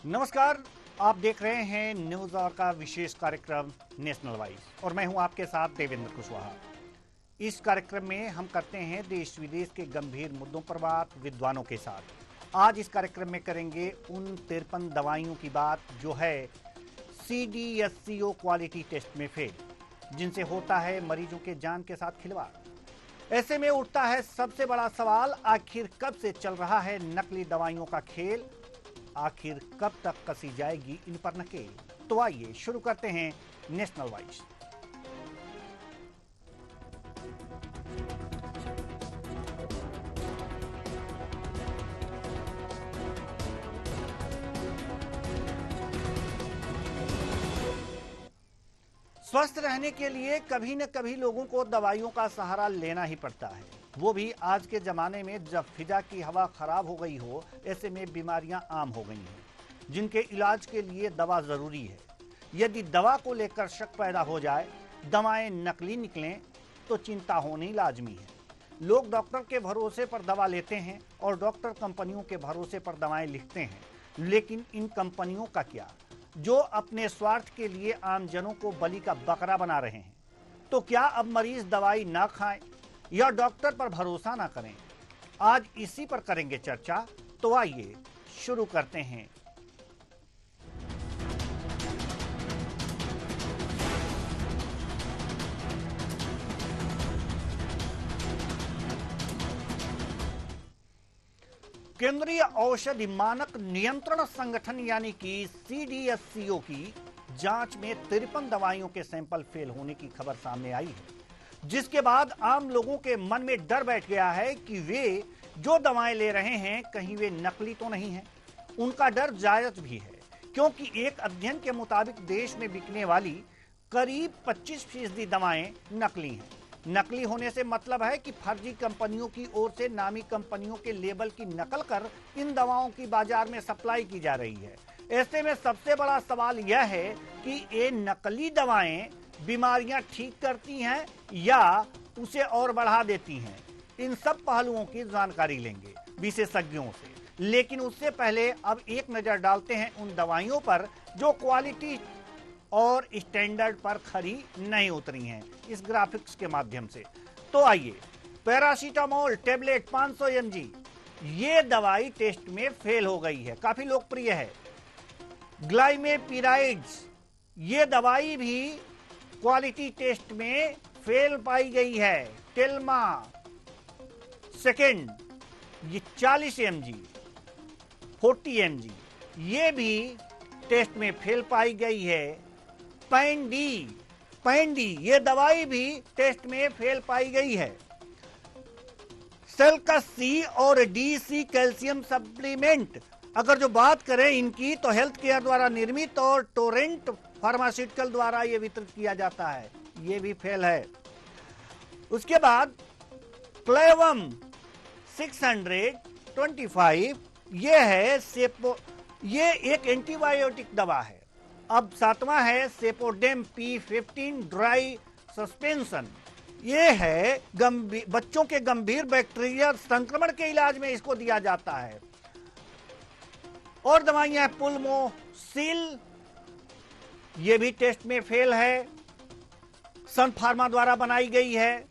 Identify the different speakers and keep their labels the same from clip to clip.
Speaker 1: नमस्कार, आप देख रहे हैं न्यूज आवर का विशेष कार्यक्रम नेशनल वाइज और मैं हूं आपके साथ देवेंद्र कुशवाहा। इस कार्यक्रम में हम करते हैं देश विदेश के गंभीर मुद्दों पर बात विद्वानों के साथ। आज इस कार्यक्रम में करेंगे उन 53 दवाइयों की बात जो है CDSCO क्वालिटी टेस्ट में फेल, जिनसे होता है मरीजों के जान के साथ खिलवाड़। ऐसे में उठता है सबसे बड़ा सवाल, आखिर कब से चल रहा है नकली दवाइयों का खेल? आखिर कब तक कसी जाएगी इन पर नकेल? तो आइए शुरू करते हैं नेशनल वाइज। स्वस्थ रहने के लिए कभी न कभी लोगों को दवाइयों का सहारा लेना ही पड़ता है, वो भी आज के जमाने में जब फिजा की हवा खराब हो गई हो। ऐसे में बीमारियां आम हो गई हैं जिनके इलाज के लिए दवा जरूरी है। यदि दवा को लेकर शक पैदा हो जाए, दवाएं नकली निकलें तो चिंता होनी लाजमी है। लोग डॉक्टर के भरोसे पर दवा लेते हैं और डॉक्टर कंपनियों के भरोसे पर दवाएं लिखते हैं, लेकिन इन कंपनियों का क्या, जो अपने स्वार्थ के लिए आम जनों को बलि का बकरा बना रहे हैं। तो क्या अब मरीज दवाई ना खाएं या डॉक्टर पर भरोसा ना करें? आज इसी पर करेंगे चर्चा। तो आइए शुरू करते हैं। केंद्रीय औषधि मानक नियंत्रण संगठन यानी कि CDSCO की जांच में 53 दवाइयों के सैंपल फेल होने की खबर सामने आई है, जिसके बाद आम लोगों के मन में डर बैठ गया है कि वे जो दवाएं ले रहे हैं कहीं वे नकली तो नहीं हैं। उनका डर जायज भी है, क्योंकि एक अध्ययन के मुताबिक देश में बिकने वाली करीब 25% दवाएं नकली हैं। नकली होने से मतलब है कि फर्जी कंपनियों की ओर से नामी कंपनियों के लेबल की नकल कर इन दवाओं की बाजार में सप्लाई की जा रही है। ऐसे में सबसे बड़ा सवाल यह है कि ये नकली दवाएं बीमारियां ठीक करती हैं या उसे और बढ़ा देती हैं। इन सब पहलुओं की जानकारी लेंगे विशेषज्ञों से, लेकिन उससे पहले अब एक नजर डालते हैं उन दवाइयों पर जो क्वालिटी और स्टैंडर्ड पर खरी नहीं उतरी हैं इस ग्राफिक्स के माध्यम से। तो आइए, पैरासीटामोल टेबलेट 500 mg, ये दवाई टेस्ट में फेल हो गई है, काफी लोकप्रिय है। ग्लाइमेपिराइड्स, ये दवाई भी क्वालिटी टेस्ट में फेल पाई गई है। टेल्मा सेकेंड, ये 40 mg 40 mg, ये भी टेस्ट में फेल पाई गई है। पैंडी, ये दवाई भी टेस्ट में फेल पाई गई है। सेल्कस C और DC कैल्शियम सप्लीमेंट, अगर जो बात करें इनकी, तो हेल्थ केयर द्वारा निर्मित और टोरेंट फार्मास्यूटिकल द्वारा ये वितरित किया जाता है, ये भी फेल है। उसके बाद क्लेवम 625, ये है ये एक एंटीबायोटिक दवा है। अब 7वां है सेपोडेम P15 ड्राई सस्पेंशन, ये है बच्चों के गंभीर बैक्टीरिया संक्रमण के इलाज में इसको दिया जाता है। और दवाइयां पुल्मोसिल, ये भी टेस्ट में फेल है, सन फार्मा द्वारा बनाई गई है।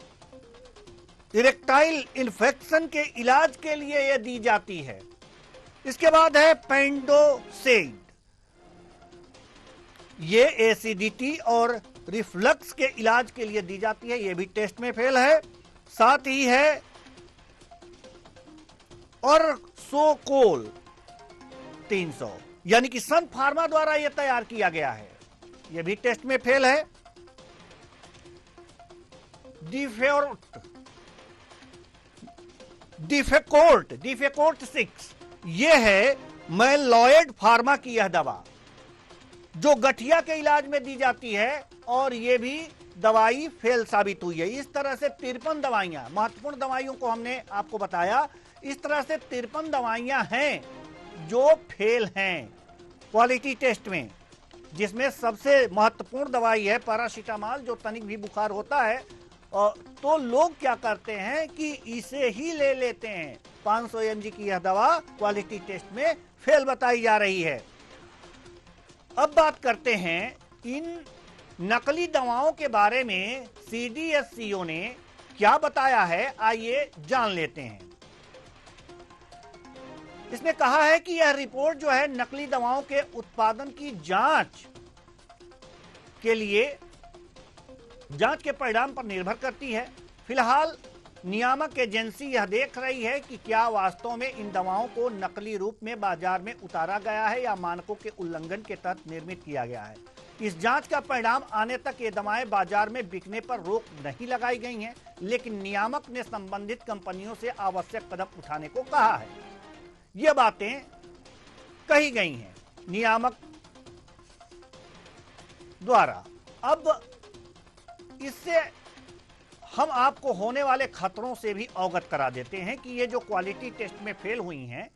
Speaker 1: इरेक्टाइल इन्फेक्शन के इलाज के लिए यह दी जाती है। इसके बाद है पेंडोसेड, ये एसिडिटी और रिफ्लक्स के इलाज के लिए दी जाती है, ये भी टेस्ट में फेल है। साथ ही है और सोकोल 300, यानी कि सन फार्मा द्वारा यह तैयार किया गया है, यह भी टेस्ट में फेल है। डिफेकोर्ट 6, यह है मैलॉयड फार्मा की यह दवा जो गठिया के इलाज में दी जाती है, और यह भी दवाई फेल साबित हुई है। इस तरह से 53 दवाइयां, महत्वपूर्ण दवाइयों को हमने आपको बताया। इस तरह से 53 दवाइयां हैं जो फेल हैं क्वालिटी टेस्ट में, जिसमें सबसे महत्वपूर्ण दवाई है पैरासीटामोल, जो तनिक भी बुखार होता है तो लोग क्या करते हैं कि इसे ही ले लेते हैं। 500 mg की यह दवा क्वालिटी टेस्ट में फेल बताई जा रही है। अब बात करते हैं इन नकली दवाओं के बारे में सीडीएससीओ ने क्या बताया है, आइए जान लेते हैं। इसने कहा है कि यह रिपोर्ट जो है नकली दवाओं के उत्पादन की जांच के परिणाम पर निर्भर करती है। फिलहाल नियामक एजेंसी यह देख रही है कि क्या वास्तव में इन दवाओं को नकली रूप में बाजार में उतारा गया है या मानकों के उल्लंघन के तहत निर्मित किया गया है। इस जांच का परिणाम आने तक ये दवाएं बाजार में बिकने पर रोक नहीं लगाई गई हैं, लेकिन नियामक ने संबंधित कंपनियों से आवश्यक कदम उठाने को कहा है। ये बातें कही गई हैं नियामक द्वारा। अब इससे हम आपको होने वाले खतरों से भी अवगत करा देते हैं कि ये जो क्वालिटी टेस्ट में फेल हुई हैं,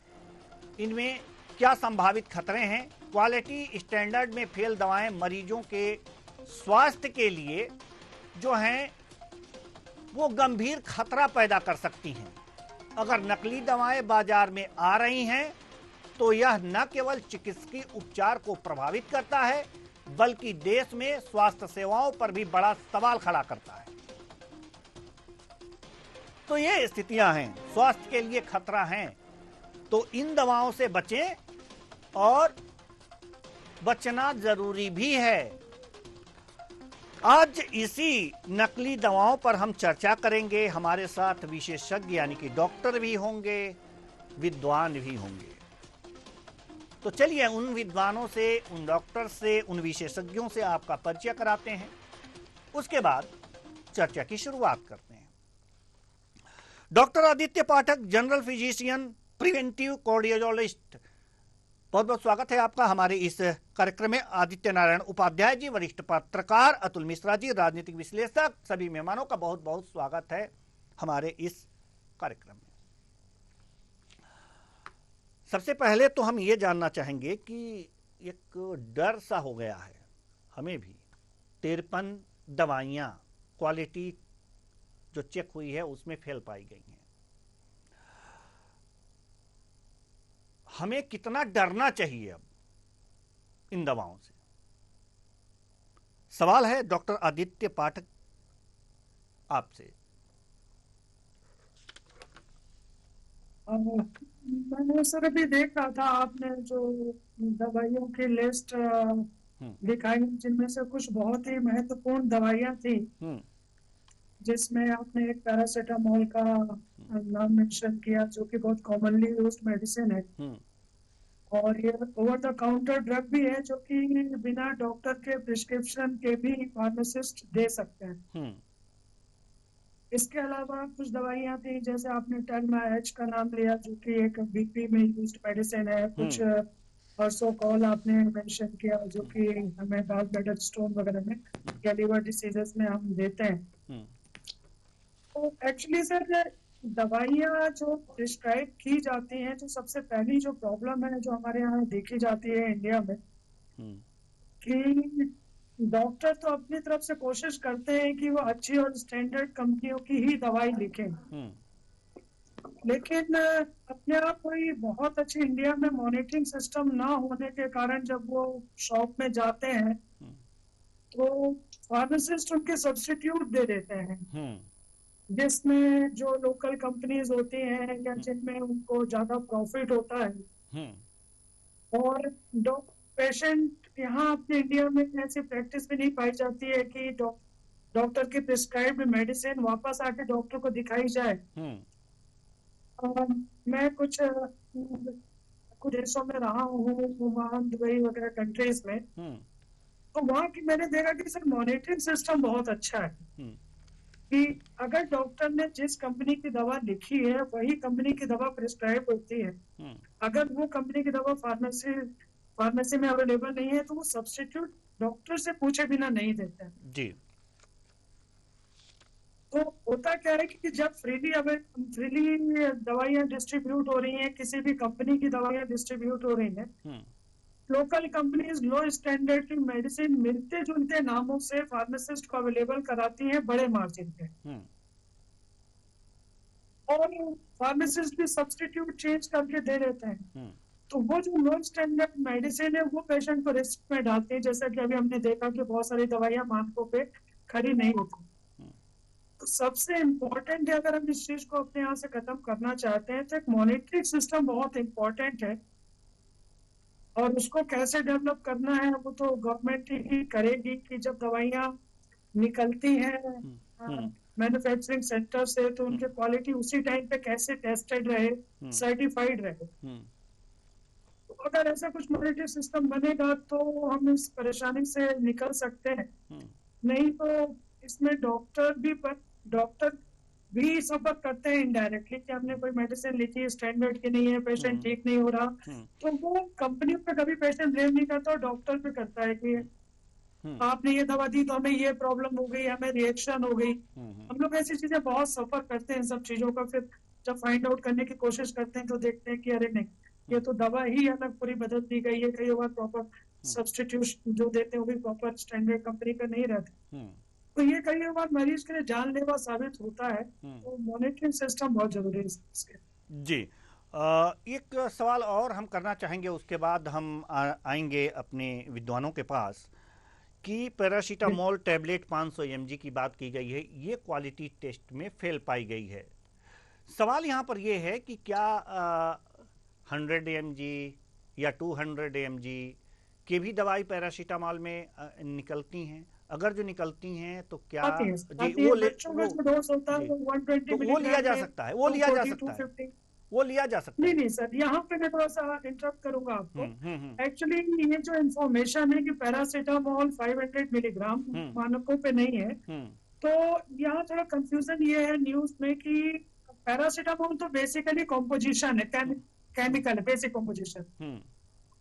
Speaker 1: इनमें क्या संभावित खतरे हैं। क्वालिटी स्टैंडर्ड में फेल दवाएं मरीजों के स्वास्थ्य के लिए जो हैं वो गंभीर खतरा पैदा कर सकती हैं। अगर नकली दवाएं बाजार में आ रही हैं तो यह न केवल चिकित्सकीय उपचार को प्रभावित करता है, बल्कि देश में स्वास्थ्य सेवाओं पर भी बड़ा सवाल खड़ा करता है। तो ये स्थितियां हैं, स्वास्थ्य के लिए खतरा है, तो इन दवाओं से बचें और बचना जरूरी भी है। आज इसी नकली दवाओं पर हम चर्चा करेंगे। हमारे साथ विशेषज्ञ यानी कि डॉक्टर भी होंगे, विद्वान भी होंगे। तो चलिए उन विद्वानों से, उन डॉक्टर से, उन विशेषज्ञों से आपका परिचय कराते हैं, उसके बाद चर्चा की शुरुआत करते हैं। डॉक्टर आदित्य पाठक, जनरल फिजिशियन, प्रिवेंटिव कार्डियोलॉजिस्ट, बहुत बहुत स्वागत है आपका हमारे इस कार्यक्रम में। आदित्य नारायण उपाध्याय जी, वरिष्ठ पत्रकार अतुल मिश्रा जी, राजनीतिक विश्लेषक, सभी मेहमानों का बहुत बहुत स्वागत है हमारे इस कार्यक्रम में। सबसे पहले तो हम ये जानना चाहेंगे कि एक डर सा हो गया है हमें भी, 53 दवाइयां क्वालिटी जो चेक हुई है उसमें फेल पाई गई हैं। हमें कितना डरना चाहिए अब इन दवाओं से? सवाल है डॉक्टर आदित्य पाठक आपसे।
Speaker 2: मैंने सर अभी देख रहा था, आपने जो दवाइयों की लिस्ट दिखाई, जिनमें से कुछ बहुत ही महत्वपूर्ण दवाइयां थी, जिसमें आपने एक पैरासीटामोल का नाम मेंशन किया, जो कि बहुत कॉमनली यूज्ड मेडिसिन है, और ये ओवर द काउंटर ड्रग भी है, जो कि बिना डॉक्टर के प्रिस्क्रिप्शन के भी फार्मासिस्ट दे सकते हैं। इसके अलावा कुछ दवाइयां थी, जैसे आपने टेलमा-एच का नाम लिया, जो कि एक बीपी में यूज्ड मेडिसिन है। कुछ अर्सोकॉल आपने मेंशन किया, जो कि हमें गॉल ब्लैडर स्टोन वगैरह में या लिवर डिसीजेस में हम देते हैं। तो एक्चुअली सर, दवाइयां जो प्रिस्क्राइब की जाती हैं, तो सबसे पहली जो प्रॉब्लम है जो हमारे यहाँ देखी जाती है इंडिया में, कि डॉक्टर तो अपनी तरफ से कोशिश करते हैं कि वो अच्छी और स्टैंडर्ड कंपनियों की ही दवाई लिखें, लेकिन अपने आप कोई बहुत अच्छी इंडिया में मॉनिटरिंग सिस्टम ना होने के कारण जब वो शॉप में जाते हैं तो फार्मासिस्ट उनके सब्स्टिट्यूट दे देते हैं, जिसमें जो लोकल कंपनीज होती हैं या जिनमें उनको ज्यादा प्रॉफिट होता है, और पेशेंट यहाँ अपने इंडिया में ऐसी प्रैक्टिस भी नहीं पाई जाती है कि डॉक्टर की प्रिस्क्राइब्ड मेडिसिन वापस आके डॉक्टर को दिखाई जाए। मैं कुछ देशों में रहा हूँ, ओमान, दुबई वगैरह कंट्रीज में, तो वहाँ की मैंने देखा कि सर मॉनिटरिंग सिस्टम बहुत अच्छा है, कि अगर डॉक्टर ने जिस कंपनी की दवा लिखी है वही कंपनी की दवा प्रिस्क्राइब होती है। अगर वो कंपनी की दवा फार्मेसी में अवेलेबल नहीं है तो वो सब्स्टिट्यूट डॉक्टर से पूछे बिना नहीं देते हैं जी। तो होता क्या है कि जब फ्रीली दवाइयां डिस्ट्रीब्यूट हो रही हैं, किसी भी कंपनी की दवाइयां डिस्ट्रीब्यूट हो रही हैं, लोकल कंपनीज लो स्टैंडर्ड की मेडिसिन मिलते जुलते नामों से फार्मासिस्ट को अवेलेबल कराती हैं बड़े मार्जिन पे, और फार्मासिस्ट भी सब्स्टिट्यूट चेंज करके दे देते हैं। तो वो जो लो स्टैंडर्ड मेडिसिन है वो पेशेंट को रिस्क में डालते हैं, जैसा कि अभी हमने देखा कि बहुत सारी दवाइयां मानकों पे खड़ी नहीं होती। तो सबसे इम्पोर्टेंट है, अगर हम इस चीज को अपने यहाँ से खत्म करना चाहते हैं, तो एक मॉनिटरिंग सिस्टम बहुत इम्पोर्टेंट है। और उसको कैसे डेवलप करना है वो तो गवर्नमेंट ही करेगी, कि जब दवाइयाँ निकलती हैं मैन्युफैक्चरिंग सेक्टर से तो उनकी क्वालिटी उसी टाइम पे कैसे टेस्टेड रहे, सर्टिफाइड रहे। तो अगर ऐसा कुछ मॉनिटरिंग सिस्टम बनेगा तो हम इस परेशानी से निकल सकते हैं। नहीं तो इसमें डॉक्टर भी सफर करते हैं इनडायरेक्टली, कि हमने कोई मेडिसिन लिखी है, स्टैंडर्ड की नहीं है, पेशेंट ठीक नहीं हो रहा, तो वो कंपनी पे कभी पेशेंट ब्लेम नहीं करता, डॉक्टर पे करता है कि आपने ये दवा दी तो हमें ये प्रॉब्लम हो गई, हमें रिएक्शन हो गई। हम लोग ऐसी चीजें बहुत सफर करते हैं सब चीजों का, फिर जब फाइंड आउट करने की कोशिश करते हैं तो देखते हैं कि अरे नहीं, ये तो दवा ही अलग पूरी बदल दी गई है, कई बार प्रॉपर सब्सटीट्यूशन जो देते हैं वो भी प्रॉपर स्टैंडर्ड कंपनी का नहीं रहता। तो ये कई बार मरीज के लिए जानलेवा साबित होता है। तो मॉनिटरिंग सिस्टम बहुत जरूरी है इसके।
Speaker 1: जी, एक सवाल और हम करना चाहेंगे, उसके बाद हम आएंगे अपने विद्वानों के पास, कि पैरासीटामोल टैबलेट 500 mg की बात की गई है, ये क्वालिटी टेस्ट में फेल पाई गई है। सवाल यहाँ पर ये है कि क्या 100 mg या 200 mg की भी दवाई पैरासीटामोल में निकलती हैं? अगर जो निकलती हैं तो क्या जी वो लिया जा सकता है, वो लिया जा सकता है, वो लिया जा सकता है?
Speaker 2: नहीं सर, यहाँ पे मैं थोड़ा सा इंटरप्ट करूंगा आपको। एक्चुअली ये जो इंफॉर्मेशन है कि पैरासीटामोल 500 मिलीग्राम मानकों पे नहीं है, तो यहाँ थोड़ा कंफ्यूजन ये है न्यूज में कि पैरासीटामोल तो बेसिकली कॉम्पोजिशन है, केमिकल बेसिक कॉम्पोजिशन।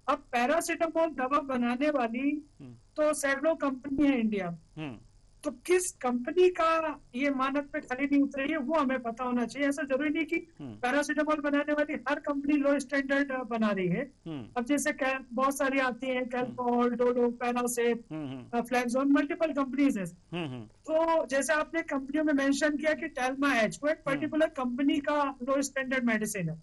Speaker 2: अब पैरासीटामोल दवा बनाने वाली तो सैकड़ों कंपनी है इंडिया में, तो किस कंपनी का ये मानक पे खरी नहीं उतरी है वो हमें पता होना चाहिए। ऐसा जरूरी नहीं कि पैरासीटामोल बनाने वाली हर कंपनी लो स्टैंडर्ड बना रही है। अब जैसे बहुत सारी आती है, कैल्पॉल, डोलो, पैरासेप, फ्लैक्सोन, मल्टीपल कंपनीज है। तो जैसे आपने कंपनियों में मेंशन किया कि टेल्मा एच, वो एक पर्टिकुलर कंपनी का लो स्टैंडर्ड मेडिसिन है।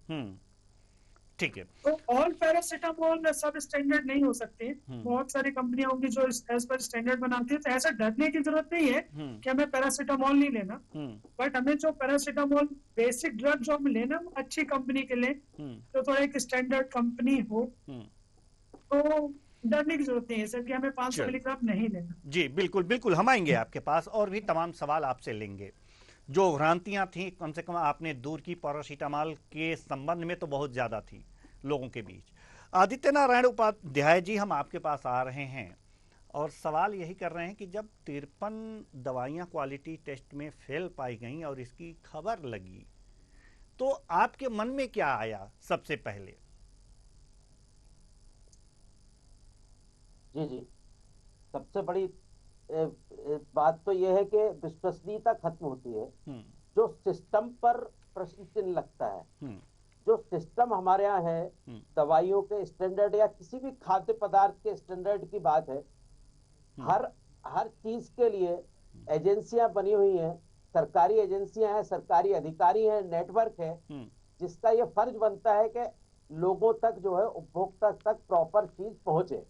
Speaker 1: ठीक है,
Speaker 2: तो ऑल पैरासीटामोल सब स्टैंडर्ड नहीं हो सकते। बहुत सारी कंपनियां होंगी जो एज पर स्टैंडर्ड बनाती है, तो ऐसा डरने की जरूरत नहीं है कि हमें पैरासीटामोल नहीं लेना। बट हमें जो पैरासीटामोल बेसिक ड्रग जो हम लेना वो अच्छी कंपनी के लिए, तो थोड़ा एक स्टैंडर्ड कंपनी हो, तो डरने की जरूरत नहीं है सर कि हमें 500 मिलीग्राम नहीं लेना।
Speaker 1: जी बिल्कुल बिल्कुल, हम आएंगे आपके पास और भी तमाम सवाल आपसे लेंगे। जो भ्रांतियां थी कम से कम आपने दूर की, पैरासीटामोल के संबंध में तो बहुत ज्यादा थी लोगों के बीच। आदित्य नारायण उपाध्याय जी, हम आपके पास आ रहे हैं और सवाल यही कर रहे हैं कि जब 53 दवाइयां क्वालिटी टेस्ट में फेल पाई गईं और इसकी खबर लगी, तो आपके मन में क्या आया सबसे पहले?
Speaker 3: जी, सबसे बड़ी बात तो यह है कि विश्वसनीयता खत्म होती है। जो सिस्टम पर प्रश्न चिन्ह लगता है, जो सिस्टम हमारे यहाँ है, दवाइयों के स्टैंडर्ड या किसी भी खाद्य पदार्थ के स्टैंडर्ड की बात है, हर चीज के लिए एजेंसियां बनी हुई हैं, सरकारी एजेंसियां हैं, सरकारी अधिकारी हैं, नेटवर्क है, जिसका ये फर्ज बनता है कि लोगों तक जो है, उपभोक्ता तक प्रॉपर चीज पहुंचे।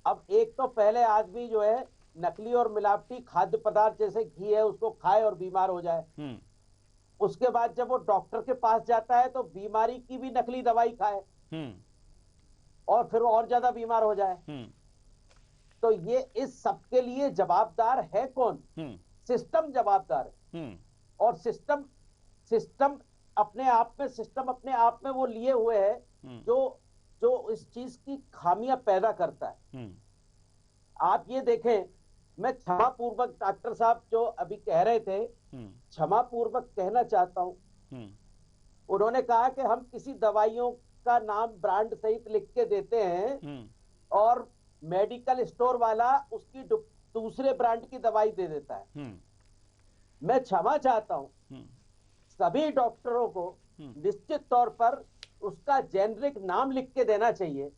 Speaker 3: अब एक तो पहले आदमी जो है नकली और मिलावटी खाद्य पदार्थ जैसे घी है उसको खाए और बीमार हो जाए, उसके बाद जब वो डॉक्टर के पास जाता है तो बीमारी की भी नकली दवाई खाए और फिर वो और ज्यादा बीमार हो जाए। तो ये इस सब के लिए जवाबदार है कौन? सिस्टम जवाबदार है। और सिस्टम अपने आप में वो लिए हुए है जो इस चीज की खामियां पैदा करता है। आप ये देखें, मैं क्षमा पूर्वक डॉक्टर साहब जो अभी कह रहे थे, क्षमा पूर्वक कहना चाहता हूं। उन्होंने कहा कि हम किसी दवाइयों का नाम ब्रांड सहित लिख के देते हैं और मेडिकल स्टोर वाला उसकी दूसरे ब्रांड की दवाई दे देता है। मैं क्षमा चाहता हूं, सभी डॉक्टरों को निश्चित तौर पर उसका जेनरिक नाम लिख के देना चाहिए।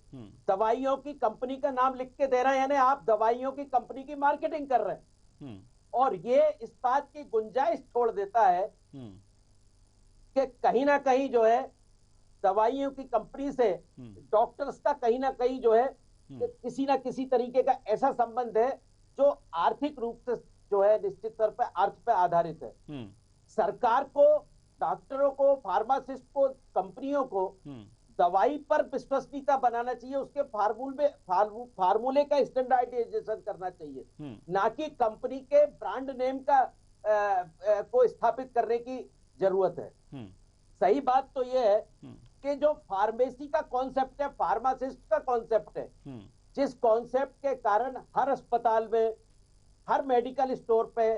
Speaker 3: दवाइयों की कंपनी का नाम लिख के दे रहे हैं, यानी आप दवाइयों की कंपनी की मार्केटिंग कर रहे हैं। और ये इस बात की गुंजाइश छोड़ देता है कि कहीं ना कहीं जो है दवाइयों की कंपनी से डॉक्टर्स का कहीं ना कहीं जो है किसी ना किसी तरीके का ऐसा संबंध है जो आर्थिक रूप से जो है निश्चित तौर पर अर्थ पे आधारित है। सरकार को, डॉक्टरों को, फार्मासिस्ट को, कंपनियों को दवाई पर विश्वसनीयता बनाना चाहिए, उसके फार्मूले का स्टैंडर्डाइजेशन करना चाहिए, ना कि कंपनी के ब्रांड नेम का को स्थापित करने की जरूरत है। सही बात तो यह है कि जो फार्मेसी का कॉन्सेप्ट है, फार्मासिस्ट का कॉन्सेप्ट है, जिस कॉन्सेप्ट के कारण हर अस्पताल में, हर मेडिकल स्टोर पे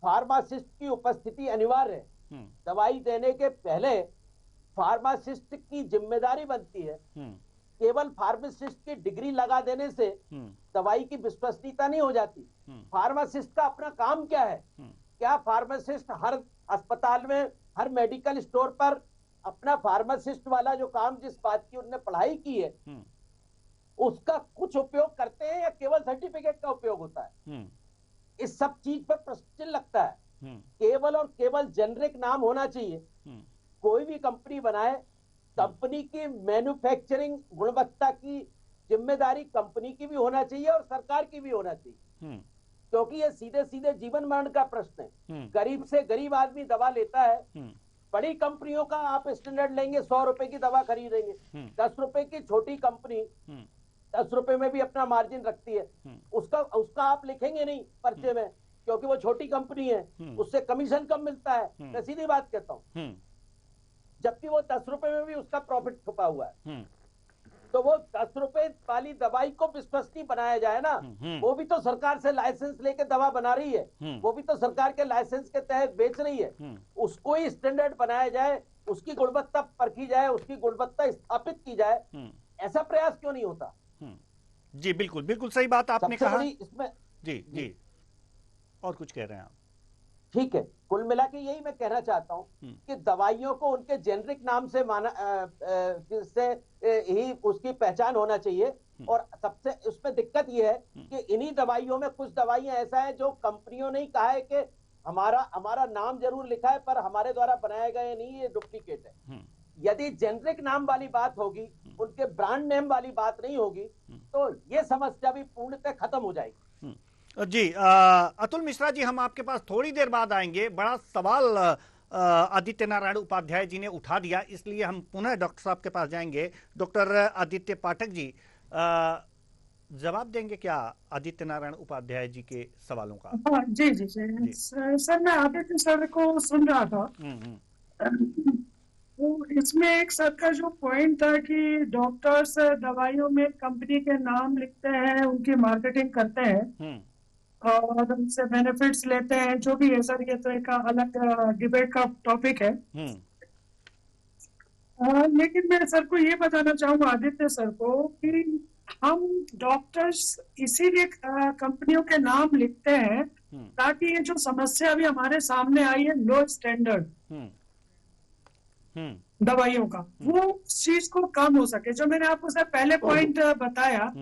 Speaker 3: फार्मासिस्ट की उपस्थिति अनिवार्य है। दवाई देने के पहले फार्मासिस्ट की जिम्मेदारी बनती है। केवल फार्मासिस्ट की डिग्री लगा देने से दवाई की विश्वसनीयता नहीं हो जाती। फार्मासिस्ट का अपना काम क्या है? क्या फार्मासिस्ट हर अस्पताल में, हर मेडिकल स्टोर पर अपना फार्मासिस्ट वाला जो काम, जिस बात की उन्होंने पढ़ाई की है, उसका कुछ उपयोग करते हैं या केवल सर्टिफिकेट का उपयोग होता है? इस सब चीज पर प्रश्न लगता है। केवल और केवल जेनरिक नाम होना चाहिए। कोई भी कंपनी बनाए, कंपनी की मैन्युफैक्चरिंग गुणवत्ता की जिम्मेदारी कंपनी की भी होना चाहिए और सरकार की भी होना चाहिए, क्योंकि ये सीधे सीधे जीवन मरण का प्रश्न है। गरीब से गरीब आदमी दवा लेता है, बड़ी कंपनियों का आप स्टैंडर्ड लेंगे, 100 रुपए की दवा खरीदेंगे, 10 रुपए की छोटी कंपनी 10 रुपए में भी अपना मार्जिन रखती है, उसका आप लिखेंगे नहीं पर्चे में, क्योंकि वो छोटी कंपनी है, उससे कमीशन कम मिलता है। मैं सीधी बात कहता हूँ, जबकि वो 10 रुपए में भी उसका प्रॉफिट छुपा हुआ है। तो वो 10 रुपए वाली दवाई को विश्वसनीय बनाया जाए ना, वो भी तो सरकार से लाइसेंस लेके दवा बना रही है, वो भी तो सरकार के लाइसेंस के तहत बेच रही है। उसको ही स्टैंडर्ड बनाया जाए, उसकी गुणवत्ता परखी जाए, उसकी गुणवत्ता स्थापित की जाए, ऐसा प्रयास क्यों नहीं होता?
Speaker 1: जी बिल्कुल, बिल्कुल सही बात आपने कहा
Speaker 3: इसमें।
Speaker 1: जी और कुछ कह रहे हैं आप?
Speaker 3: ठीक है, कुल मिला के यही मैं कहना चाहता हूं कि दवाइयों को उनके जेनरिक नाम से से ही उसकी पहचान होना चाहिए। और सबसे उसमें दिक्कत यह है कि इन्हीं दवाइयों में कुछ दवाइयां ऐसा है जो कंपनियों ने ही कहा है कि हमारा नाम जरूर लिखा है पर हमारे द्वारा बनाया गया नहीं, ये डुप्लीकेट है। यदि जेनरिक नाम वाली बात होगी, उनके ब्रांड नेम वाली बात नहीं होगी, तो ये समस्या भी पूर्णतः खत्म हो जाएगी।
Speaker 1: जी अतुल मिश्रा जी, हम आपके पास थोड़ी देर बाद आएंगे। बड़ा सवाल आदित्य नारायण उपाध्याय जी ने उठा दिया, इसलिए हम पुनः डॉक्टर साहब के पास जाएंगे। डॉक्टर आदित्य पाठक जी, जवाब देंगे क्या आदित्य नारायण उपाध्याय जी के सवालों का?
Speaker 2: जी जी जी सर, मैं आदित्य सर को सुन रहा था। तो इसमें एक सर का जो पॉइंट था कि डॉक्टर्स दवाइयों में कंपनी के नाम लिखते हैं, उनकी मार्केटिंग करते हैं और उनसे बेनिफिट्स लेते हैं, जो भी है सर, ये तो एक अलग डिबेट का टॉपिक है। लेकिन मैं सर को ये बताना चाहूंगा, आदित्य सर को, कि हम डॉक्टर्स इसीलिए कंपनियों के नाम लिखते हैं ताकि ये जो समस्या अभी हमारे सामने आई है, लो स्टैंडर्ड दवाइयों का, वो चीज को कम हो सके। जो मैंने आपको सर पहले पॉइंट बताया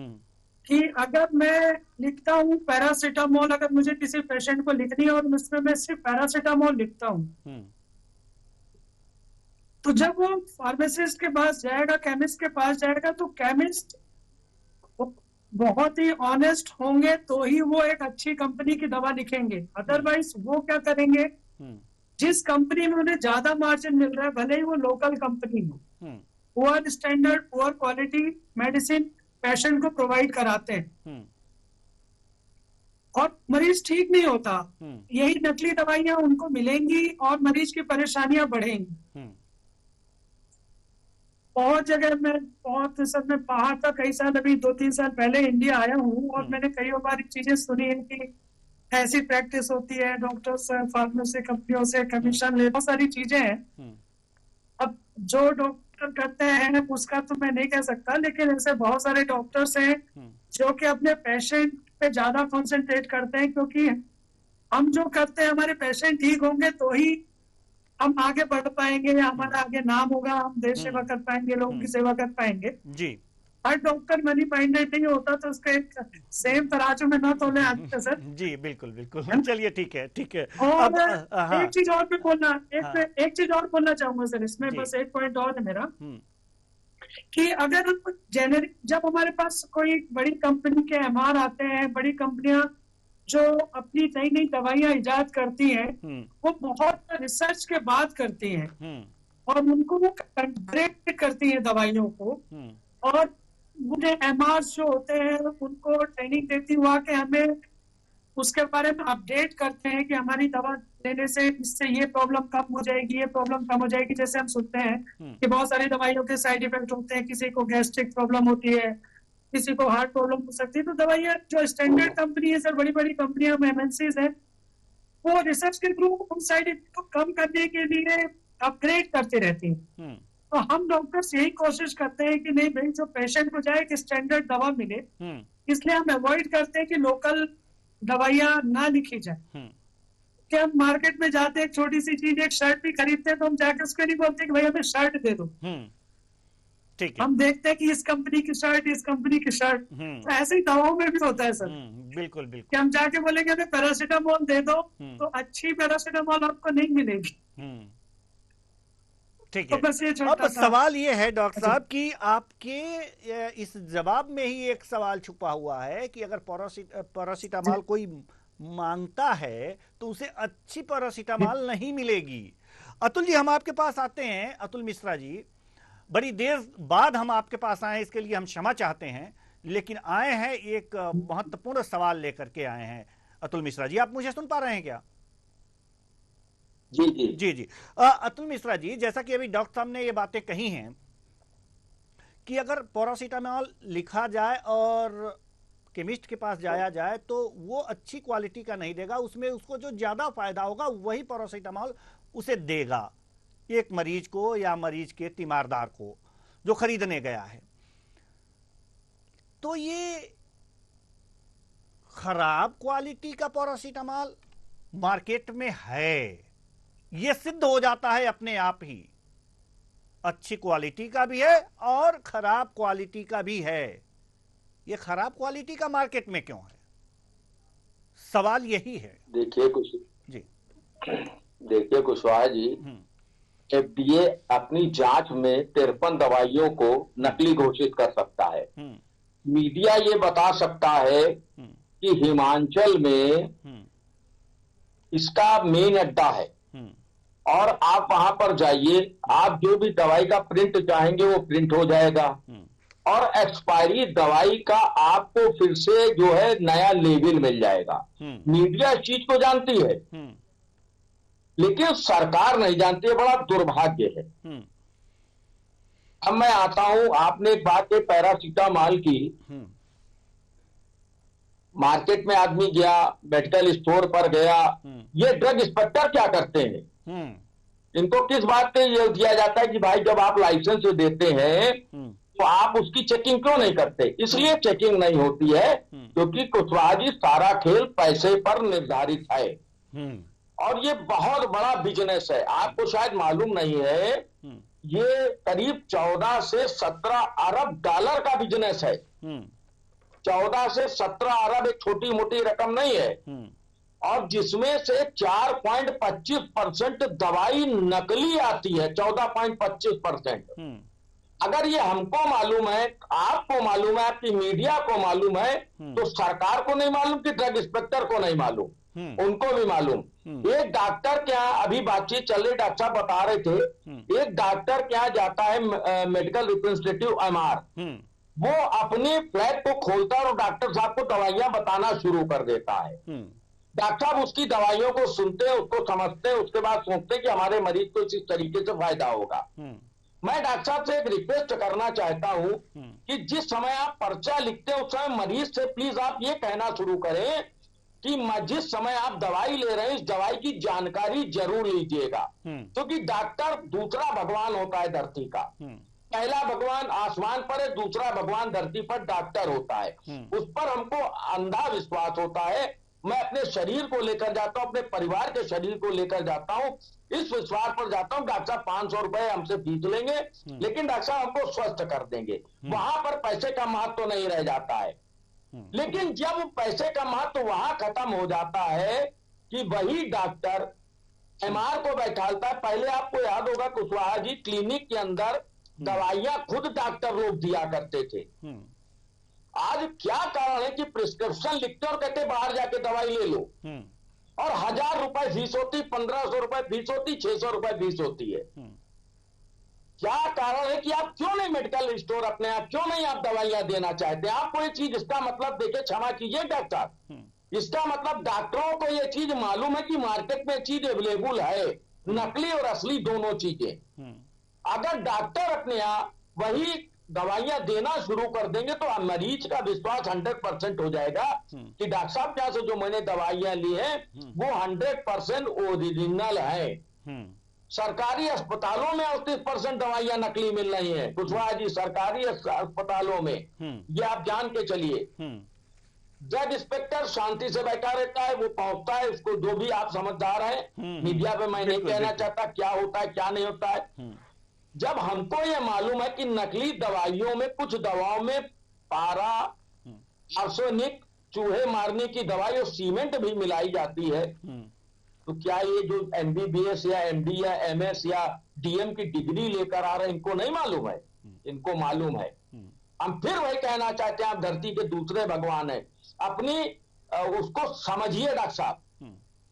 Speaker 2: कि अगर मैं लिखता हूँ पैरासीटामोल, अगर मुझे किसी पेशेंट को लिखनी है और उसमें मैं सिर्फ पैरासीटामोल लिखता हूँ, तो जब वो फार्मासिस्ट के पास जाएगा, केमिस्ट के पास जाएगा, तो केमिस्ट बहुत ही ऑनेस्ट होंगे तो ही वो एक अच्छी कंपनी की दवा लिखेंगे। अदरवाइज वो क्या करेंगे, जिस कंपनी में उन्हें ज्यादा मार्जिन मिल रहा है, भले ही वो लोकल कंपनी हो, poor standard, poor quality medicine patient को प्रोवाइड कराते हैं और मरीज ठीक नहीं होता। यही नकली दवाइयां उनको मिलेंगी और मरीज की परेशानियां बढ़ेंगी। बहुत जगह मैं बाहर था कई साल, अभी 2-3 साल पहले इंडिया आया हूँ और मैंने कई बार चीजें सुनी है कि ऐसी प्रैक्टिस होती है, डॉक्टर्स फार्मेसी कंपनियों से कमीशन ले, बहुत सारी चीजें हैं। अब जो डॉक्टर करते हैं उसका तो मैं नहीं कह सकता, लेकिन ऐसे बहुत सारे डॉक्टर्स हैं जो कि अपने पेशेंट पे ज्यादा कॉन्सेंट्रेट करते हैं, क्योंकि हम जो करते हैं, हमारे पेशेंट ठीक होंगे तो ही हम आगे बढ़ पाएंगे, हमारा आगे नाम होगा, हम देश सेवा कर पाएंगे, लोगों की सेवा कर पाएंगे। जी, हर डॉक्टर मनी माइंडेड नहीं होता, तो उसका एक सेम तराजू में ना तोले आते सर।
Speaker 1: जी बिल्कुल बिल्कुल, चलिए ठीक है ठीक है।
Speaker 2: और एक चीज और भी बोलना, एक चीज और बोलना चाहूंगा सर इसमें, बस एक पॉइंट और है मेरा कि अगर हम जेनेरिक, जब हमारे पास कोई बड़ी कंपनी के एमआर आते हैं, बड़ी कंपनियां जो अपनी नई नई दवाइयां इजाद करती हैं, वो बहुत रिसर्च के बाद करती हैं और उनको वो कंट्रेक्ट करती हैं दवाइयों को, और मुझे एमआर जो होते हैं उनको ट्रेनिंग देती हुआ कि हमें उसके बारे में अपडेट करते हैं कि हमारी दवा लेने से इससे ये प्रॉब्लम कम हो जाएगी, ये प्रॉब्लम कम हो जाएगी। जैसे हम सुनते हैं कि बहुत सारी दवाइयों के साइड इफेक्ट होते हैं, किसी को गैस्ट्रिक प्रॉब्लम होती है, किसी को हार्ट प्रॉब्लम हो सकती है। तो दवाइयां जो स्टैंडर्ड कंपनी है सर, बड़ी बड़ी कंपनियां एमएनसीज हैं, वो रिसर्च के थ्रू उन साइड इफेक्ट को कम करने के लिए अपग्रेड करते रहती हैं। तो हम डॉक्टर्स यही कोशिश करते हैं कि नहीं भाई, जो पेशेंट को जाए कि स्टैंडर्ड दवा मिले, इसलिए हम अवॉइड करते हैं कि लोकल दवाइयां ना लिखी जाए। कि हम मार्केट में जाते हैं, एक छोटी सी चीज, एक शर्ट भी खरीदते हैं, तो हम जाकर उसको नहीं बोलते कि भाई हमें शर्ट दे दो। ठीक है, हम देखते हैं कि इस कंपनी की शर्ट, इस कंपनी की शर्ट। तो ऐसे ही दवाओं में भी होता है सर।
Speaker 1: बिल्कुल बिल्कुल।
Speaker 2: कि हम जाके बोलेंगे हमें पैरासीटामोल दे दो, तो अच्छी पैरासीटामोल आपको नहीं मिलेगी।
Speaker 1: ठीक है।
Speaker 2: तो बस ये
Speaker 1: अब सवाल ये है डॉक्टर साहब कि आपके इस जवाब में ही एक सवाल छुपा हुआ है कि अगर पैरासीटामोल कोई मांगता है तो उसे अच्छी पैरासीटामोल नहीं मिलेगी। अतुल जी, हम आपके पास आते हैं। अतुल मिश्रा जी, बड़ी देर बाद हम आपके पास आए, इसके लिए हम क्षमा चाहते हैं, लेकिन आए हैं एक महत्वपूर्ण सवाल लेकर के आए हैं। अतुल मिश्रा जी, आप मुझे सुन पा रहे हैं क्या?
Speaker 3: जी जी
Speaker 1: जी जी। अतुल मिश्रा जी, जैसा कि अभी डॉक्टर साहब ने ये बातें कही हैं कि अगर पैरासीटामोल लिखा जाए और केमिस्ट के पास जाया जाए तो वो अच्छी क्वालिटी का नहीं देगा, उसमें उसको जो ज्यादा फायदा होगा वही पैरासीटामोल उसे देगा, एक मरीज को या मरीज के तीमारदार को जो खरीदने गया है। तो ये खराब क्वालिटी का पैरासीटामोल मार्केट में है, ये सिद्ध हो जाता है अपने आप ही। अच्छी क्वालिटी का भी है और खराब क्वालिटी का भी है। ये खराब क्वालिटी का मार्केट में क्यों है? सवाल यही है।
Speaker 3: देखिए कुशवाहा जी, एफडीए अपनी जांच में 53 दवाइयों को नकली घोषित कर सकता है। मीडिया ये बता सकता है कि हिमाचल में इसका मेन अड्डा है और आप वहां पर जाइए, आप जो भी दवाई का प्रिंट चाहेंगे वो प्रिंट हो जाएगा और एक्सपायरी दवाई का आपको फिर से जो है नया लेबल मिल जाएगा। मीडिया इस चीज को जानती है लेकिन सरकार नहीं जानती है, बड़ा दुर्भाग्य है। अब मैं आता हूं, आपने एक बात है पैरासीटामोल की। मार्केट में आदमी गया, मेडिकल स्टोर पर गया, ये ड्रग इंस्पेक्टर क्या करते हैं? इनको किस बात पे ये दिया जाता है कि भाई जब आप लाइसेंस देते हैं तो आप उसकी चेकिंग क्यों नहीं करते? इसलिए चेकिंग नहीं होती है क्योंकि कुशवाहा जी सारा खेल पैसे पर निर्धारित है और ये बहुत बड़ा बिजनेस है। आपको शायद मालूम नहीं है, ये करीब 14 से 17 अरब डॉलर का बिजनेस है। 14 से 17 अरब एक छोटी मोटी रकम नहीं है और जिसमें से 4.25% दवाई नकली आती है। 14.25%। अगर ये हमको मालूम है, आपको मालूम है, आपकी मीडिया को मालूम है, तो सरकार को नहीं मालूम कि ड्रग इंस्पेक्टर को नहीं मालूम? उनको भी मालूम। एक डॉक्टर क्या, अभी बातचीत चल रही, डॉक्टर साहब बता रहे थे, एक डॉक्टर क्या जाता है मेडिकल रिप्रेजेंटेटिव एमआर, वो अपने फ्लैट को खोलता है और डॉक्टर साहब को दवाइयां बताना शुरू कर देता है। डॉक्टर साहब उसकी दवाइयों को सुनते हैं, उसको समझते हैं, उसके बाद सोचते हैं कि हमारे मरीज को इस तरीके से फायदा होगा। मैं डॉक्टर साहब से एक रिक्वेस्ट करना चाहता हूं कि जिस समय आप पर्चा लिखते हैं उस समय मरीज से प्लीज आप ये कहना शुरू करें कि जिस समय आप दवाई ले रहे हैं इस दवाई की जानकारी जरूर लीजिएगा, क्योंकि डॉक्टर दूसरा भगवान होता है धरती का। पहला भगवान आसमान पर है, दूसरा भगवान धरती पर डॉक्टर होता है। उस पर हमको अंधा विश्वास होता है। मैं अपने शरीर को लेकर जाता हूं, अपने परिवार के शरीर को लेकर जाता हूं, इस विश्वास पर जाता हूं डॉक्टर साहब 500 रुपए हमसे फीस लेंगे लेकिन डॉक्टर साहब हमको स्वस्थ कर देंगे। वहां पर पैसे का महत्व तो नहीं रह जाता है। लेकिन जब पैसे का महत्व वहां खत्म हो जाता है कि वही डॉक्टर एमआर को बैठालता है। पहले आपको याद होगा कुशवाहा जी, क्लिनिक के अंदर
Speaker 4: दवाइयां खुद डॉक्टर लोग दिया करते थे। आज क्या कारण है कि प्रिस्क्रिप्शन लिखते और कहते बाहर जाके दवाई ले लो, और 1000 रुपए फीस होती, 1500 रुपए फीस होती, 600 रुपए फीस होती है। क्या कारण है कि आप क्यों नहीं मेडिकल स्टोर अपने आप क्यों नहीं आप दवाइयां देना चाहते हैं? आप कोई चीज, इसका मतलब देखिए, क्षमा कीजिए डॉक्टर, इसका मतलब डॉक्टरों को यह चीज मालूम है कि मार्केट में चीज अवेलेबल है, नकली और असली दोनों चीजें। अगर डॉक्टर अपने यहाँ वही दवाइयां देना शुरू कर देंगे तो मरीज का विश्वास 100% हो जाएगा कि डॉक्टर साहब क्या से जो मैंने दवाइयां ली हैं वो 100% ओरिजिनल है। सरकारी अस्पतालों में 38% दवाइयां नकली मिल रही हैं कुशवाहा जी, सरकारी अस्पतालों में, ये आप जान के चलिए। जज इंस्पेक्टर शांति से बैठा रहता है, वो पहुंचता है, उसको जो भी आप समझदार हैं मीडिया पे मैं नहीं कहना चाहता क्या होता है क्या नहीं होता है। जब हमको ये मालूम है कि नकली दवाइयों में, कुछ दवाओं में पारा, आर्सेनिक, चूहे मारने की दवाई और सीमेंट भी मिलाई जाती है, तो क्या ये जो MBBS या MD या MS या DM की डिग्री लेकर आ रहे हैं इनको नहीं मालूम है? इनको मालूम है। हम फिर वही कहना चाहते हैं, आप धरती के दूसरे भगवान हैं, अपनी उसको समझिए डॉक्टर साहब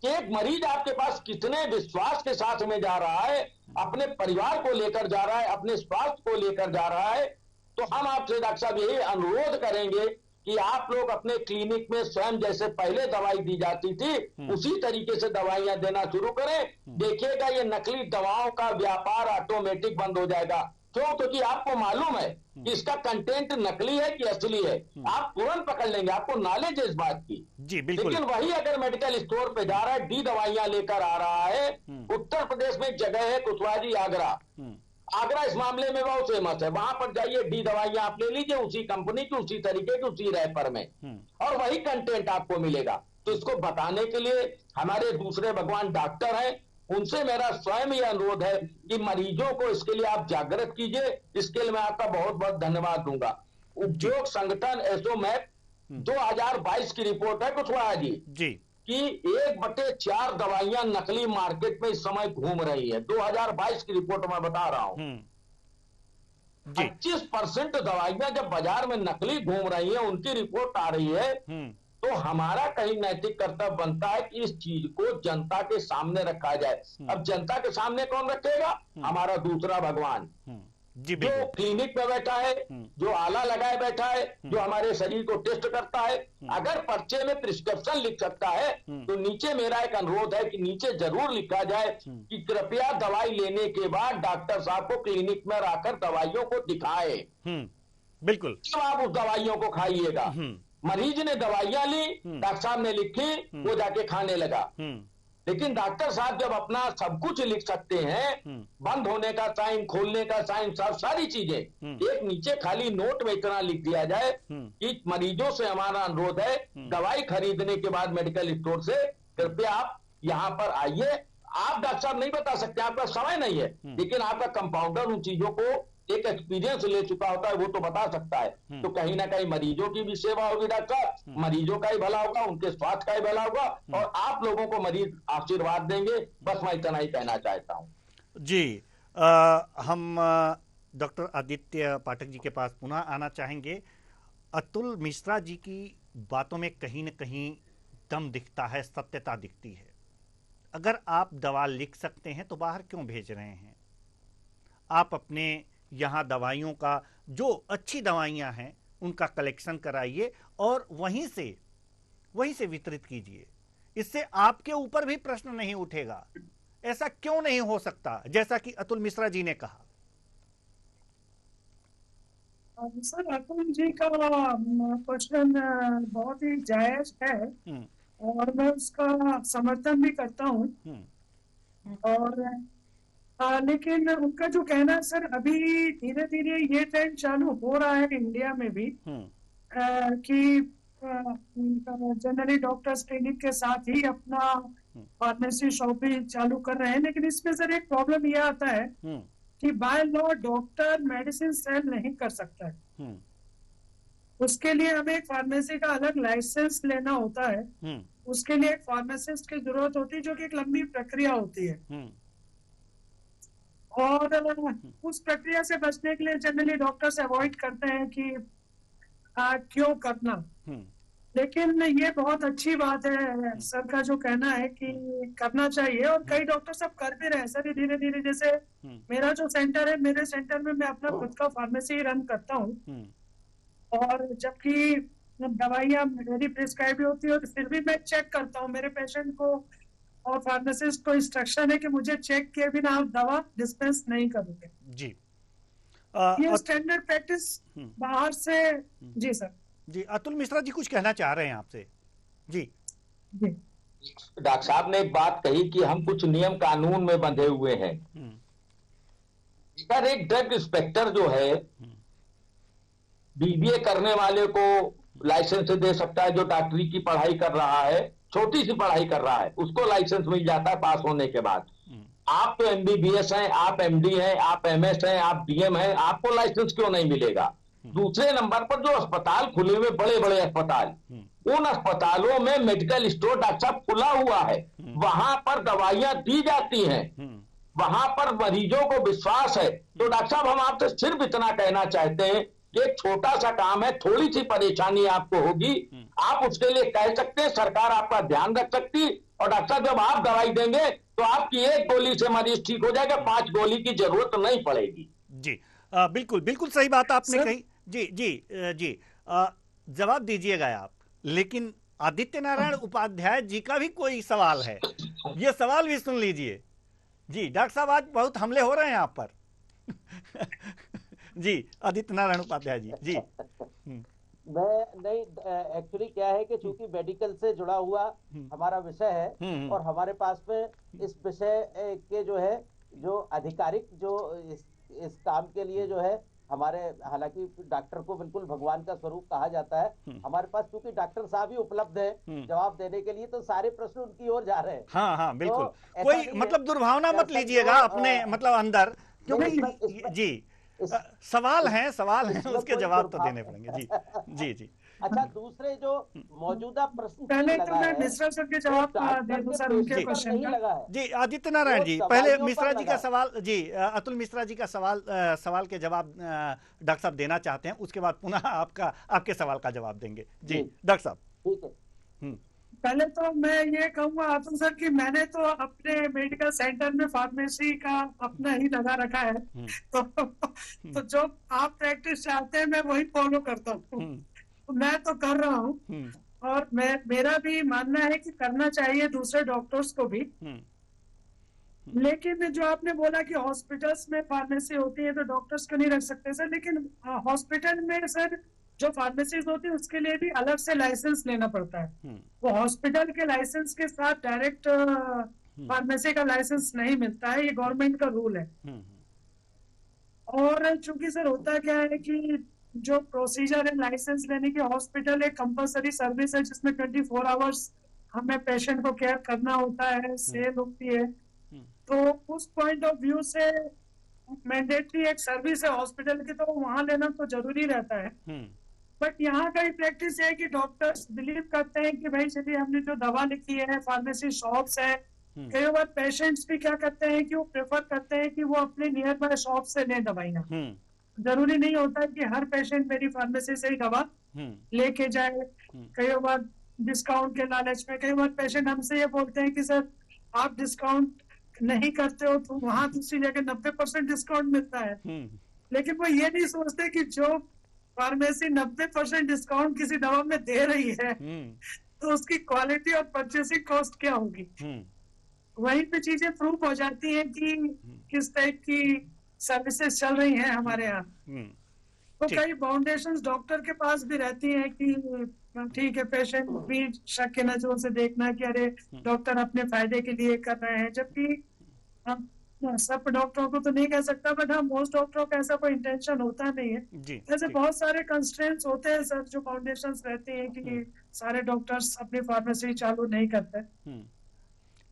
Speaker 4: कि एक मरीज आपके पास कितने विश्वास के साथ में जा रहा है, अपने परिवार को लेकर जा रहा है, अपने स्वास्थ्य को लेकर जा रहा है। तो हम आपसे डॉक्टर साहब यही अनुरोध करेंगे कि आप लोग अपने क्लिनिक में स्वयं जैसे पहले दवाई दी जाती थी उसी तरीके से दवाइयां देना शुरू करें। देखिएगा ये नकली दवाओं का व्यापार ऑटोमेटिक बंद हो जाएगा। क्यों? क्योंकि आपको मालूम है कि इसका कंटेंट नकली है कि असली है, आप तुरंत पकड़ लेंगे, आपको नॉलेज है इस बात की।
Speaker 1: जी बिल्कुल।
Speaker 4: लेकिन वही अगर मेडिकल स्टोर पे जा रहा है, डी दवाइयां लेकर आ रहा है, उत्तर प्रदेश में एक जगह है कुशवाहा जी, आगरा इस मामले में बहुत फेमस है, वहां पर जाइए, डी दवाइयां आप ले लीजिए उसी कंपनी की, उसी तरीके की, उसी रैपर में, और वही कंटेंट आपको मिलेगा। तो इसको बताने के लिए हमारे दूसरे भगवान डॉक्टर हैं, उनसे मेरा स्वयं यह अनुरोध है कि मरीजों को इसके लिए आप जागृत कीजिए। इसके लिए मैं आपका बहुत बहुत धन्यवाद दूंगा। उद्योग संगठन एसोमैप 2022 की रिपोर्ट है कुशवाहा जी कि 1/4 दवाइयां नकली मार्केट में इस समय घूम रही है। 2022 की रिपोर्ट मैं बता रहा हूं। 25% दवाइयां जब बाजार में नकली घूम रही है, उनकी रिपोर्ट आ रही है, तो हमारा कहीं नैतिक कर्तव्य बनता है कि इस चीज को जनता के सामने रखा जाए। अब जनता के सामने कौन रखेगा? हमारा दूसरा भगवान, जो क्लिनिक में बैठा है, जो आला लगाए बैठा है, जो हमारे शरीर को टेस्ट करता है। अगर पर्चे में प्रिस्क्रिप्शन लिख सकता है तो नीचे मेरा एक अनुरोध है कि नीचे जरूर लिखा जाए कि कृपया दवाई लेने के बाद डॉक्टर साहब को क्लिनिक में रखकर दवाइयों को दिखाए।
Speaker 1: बिल्कुल,
Speaker 4: जब आप उस दवाइयों को खाइएगा। मरीज ने दवाइयां ली, डॉक्टर साहब ने लिखी, वो जाके खाने लगा। लेकिन डॉक्टर साहब जब अपना सब कुछ लिख सकते हैं, बंद होने का टाइम, खोलने का टाइम, सब सारी चीजें, एक नीचे खाली नोट में इतना लिख दिया जाए कि मरीजों से हमारा अनुरोध है, दवाई खरीदने के बाद मेडिकल स्टोर से कृपया आप यहाँ पर आइए। आप डॉक्टर साहब नहीं बता सकते, आपका समय नहीं है, लेकिन आपका कंपाउंडर उन चीजों को एक एक्सपीरियंस ले चुका होता है, वो तो बता सकता है। तो कहीं ना कहीं मरीजों की भी सेवा होगी डॉक्टर, मरीजों का ही भला होगा, उनके स्वास्थ्य का ही भला होगा, और आप लोगों को मरीज आशीर्वाद देंगे। बस मैं इतना ही कहना चाहता हूँ
Speaker 1: जी। हम डॉक्टर आदित्य पाठक जी के पास पुनः आना चाहेंगे। अतुल मिश्रा जी की बातों में कहीं न कहीं दम दिखता है, सत्यता दिखती है। अगर आप दवा लिख सकते हैं तो बाहर क्यों भेज रहे हैं? आप अपने यहाँ दवाइयों का, जो अच्छी दवाइयाँ हैं उनका कलेक्शन कराइए और वहीं से वितरित कीजिए। इससे आपके ऊपर भी प्रश्न नहीं उठेगा। ऐसा क्यों नहीं हो सकता, जैसा कि अतुल मिश्रा जी ने कहा?
Speaker 2: सर, अतुल जी का क्वेश्चन बहुत ही जायज है और मैं उसका समर्थन भी करता हूँ। और लेकिन उनका जो कहना है सर, अभी धीरे धीरे ये ट्रेंड चालू हो रहा है इंडिया में भी कि जनरली डॉक्टर्स क्लिनिक के साथ ही अपना फार्मेसी शॉप भी चालू कर रहे हैं। लेकिन इसमें सर एक प्रॉब्लम ये आता है कि by law doctor medicine sell नहीं कर सकता है। उसके लिए हमें एक फार्मेसी का अलग लाइसेंस लेना होता है। उसके लिए एक फार्मासिस्ट की जरूरत होती है, जो कि एक लंबी प्रक्रिया होती है। और उस प्रक्रिया से बचने के लिए जनरली डॉक्टर्स अवॉइड करते हैं कि क्यों करना। लेकिन ये बहुत अच्छी बात है सर का जो कहना है कि करना चाहिए, और कई डॉक्टर सब कर भी रहे हैं सर धीरे धीरे। जैसे मेरा जो सेंटर है, मेरे सेंटर में मैं अपना खुद का फार्मेसी रन करता हूँ, और जबकि दवाइयाँ मेरी प्रिस्क्राइब होती है, तो फिर भी मैं चेक करता हूँ मेरे पेशेंट को, और फार्मासिस्ट को इंस्ट्रक्शन है कि मुझे चेक किए बिना आप दवा डिस्पेंस नहीं करोगे
Speaker 1: जी।
Speaker 2: ये स्टैंडर्ड प्रैक्टिस बाहर से। जी सर।
Speaker 1: जी, अतुल मिश्रा जी कुछ कहना चाह रहे हैं आपसे। जी
Speaker 2: जी।
Speaker 4: डॉक्टर साहब ने एक बात कही कि हम कुछ नियम कानून में बंधे हुए हैं। सर, एक ड्रग इंस्पेक्टर जो है बीबीए करने वाले को लाइसेंस दे सकता है, जो डॉक्टरी की पढ़ाई कर रहा है, छोटी सी पढ़ाई कर रहा है, उसको लाइसेंस मिल जाता है पास होने के बाद। आप तो एमबीबीएस हैं, आप एमडी हैं, आप एमएस हैं, आप डीएम हैं, आपको लाइसेंस क्यों नहीं मिलेगा? दूसरे नंबर पर जो अस्पताल खुले हुए, बड़े बड़े अस्पताल, उन अस्पतालों में मेडिकल स्टोर डॉक्टर साहब खुला हुआ है, वहां पर दवाइयां दी जाती हैं, वहां पर मरीजों को विश्वास है। तो डॉक्टर साहब, हम आपसे सिर्फ इतना कहना चाहते हैं कि एक छोटा सा काम है, थोड़ी सी परेशानी आपको होगी, आप उसके लिए कह सकते हैं, सरकार आपका ध्यान रख सकती। और डॉक्टर साहब, जब आप दवाई देंगे तो आपकी एक गोली से मरीज ठीक हो जाएगा, 5 गोली की जरूरत नहीं पड़ेगी।
Speaker 1: जी, बिल्कुल बिल्कुल सही बात आपने कही। जी जी जी, जवाब दीजिएगा आप। लेकिन आदित्य नारायण उपाध्याय जी का भी कोई सवाल है, ये सवाल भी सुन लीजिए। जी डॉक्टर साहब, आज बहुत हमले हो रहे हैं आप पर। जी आदित्य नारायण उपाध्याय जी। जी
Speaker 3: मैं नहीं, एक्चुअली क्या है कि चूंकि मेडिकल से जुड़ा हुआ हमारा विषय है, और हमारे पास में इस विषय के जो है, जो आधिकारिक जो इस काम के लिए जो है हमारे, हालांकि डॉक्टर को बिल्कुल भगवान का स्वरूप कहा जाता है, हमारे पास चूंकि डॉक्टर साहब ही उपलब्ध है जवाब देने के लिए, तो सारे प्रश्न उनकी ओर जा रहे हैं।
Speaker 1: हाँ हाँ बिल्कुल।
Speaker 3: तो
Speaker 1: कोई मतलब दुर्भावना मत लीजिएगा अपने मतलब अंदर, क्योंकि जी सवाल हैं उसके जवाब तो देने पड़ेंगे। जी जी जी।
Speaker 3: अच्छा, दूसरे जो मौजूदा प्रश्न
Speaker 2: पहले तो मैं मिश्रा सर के जवाब दे दूं सर उनके क्वेश्चन का।
Speaker 1: जी आदित्य नारायण जी, पहले मिश्रा जी का सवाल, जी अतुल मिश्रा जी का सवाल के जवाब डॉक्टर साहब देना चाहते हैं, उसके बाद पुनः आपके सवाल का जवाब देंगे। जी डॉक्टर साहब।
Speaker 3: ठीक है।
Speaker 2: पहले तो मैं ये कहूंगा अतुल सर कि मैंने तो अपने मेडिकल सेंटर में फार्मेसी का अपना ही लगा रखा है, तो जो आप प्रैक्टिस चाहते हैं मैं वही फॉलो करता हूँ, मैं तो कर रहा हूँ। और मेरा भी मानना है कि करना चाहिए दूसरे डॉक्टर्स को भी। लेकिन जो आपने बोला कि हॉस्पिटल्स में फार्मेसी होती है तो डॉक्टर्स क्यों नहीं रख सकते सर, लेकिन हॉस्पिटल में सर जो फार्मेसीज होती है उसके लिए भी अलग से लाइसेंस लेना पड़ता है। वो हॉस्पिटल के लाइसेंस के साथ डायरेक्ट फार्मेसी का लाइसेंस नहीं मिलता है, ये गवर्नमेंट का रूल है। और चूंकि सर होता क्या है कि जो प्रोसीजर है लाइसेंस लेने की, हॉस्पिटल एक कंपलसरी सर्विस है जिसमें 24 आवर्स हमें पेशेंट को केयर करना होता है, सेल होती है, तो उस पॉइंट ऑफ व्यू से मैंडेटरी एक सर्विस है हॉस्पिटल की, तो वहां लेना तो जरूरी रहता है। बट यहाँ का ही प्रैक्टिस है कि डॉक्टर्स बिलीव करते हैं कि भाई चलिए हमने जो दवा लिखी है, फार्मेसी शॉप्स है, कई बार पेशेंट्स भी क्या करते हैं कि वो प्रेफर करते हैं कि वो अपने नियर बाय शॉप से लें दवाइयाँ। जरूरी नहीं होता कि हर पेशेंट मेरी फार्मेसी से ही दवा लेके जाए। कई बार डिस्काउंट के लालच में कई बार पेशेंट हमसे ये बोलते हैं कि सर आप डिस्काउंट नहीं करते हो तो वहां दूसरी जगह 90% डिस्काउंट मिलता है, लेकिन वो ये नहीं सोचते कि जो फार्मेसी 90% डिस्काउंट किसी दवा में दे रही है तो उसकी क्वालिटी और परचेसिंग कॉस्ट क्या होगी। वहीं पे चीजें प्रूव हो जाती हैं कि किस टाइप की सर्विसेज चल रही हैं हमारे यहाँ। तो कई फाउंडेशंस डॉक्टर के पास भी रहती हैं कि ठीक है, पेशेंट भी शक के नजरों से देखना कि अरे डॉक्टर अपने फायदे के लिए कर रहे हैं, जबकि सब डॉक्टरों को तो नहीं कह सकता, बट हाँ मोस्ट डॉक्टरों का ऐसा कोई इंटेंशन होता नहीं है। ऐसे बहुत सारे कंस्ट्रेंट्स होते हैं सर जो फाउंडेशंस रहती हैं कि सारे डॉक्टर्स अपनी फार्मेसी चालू नहीं करते।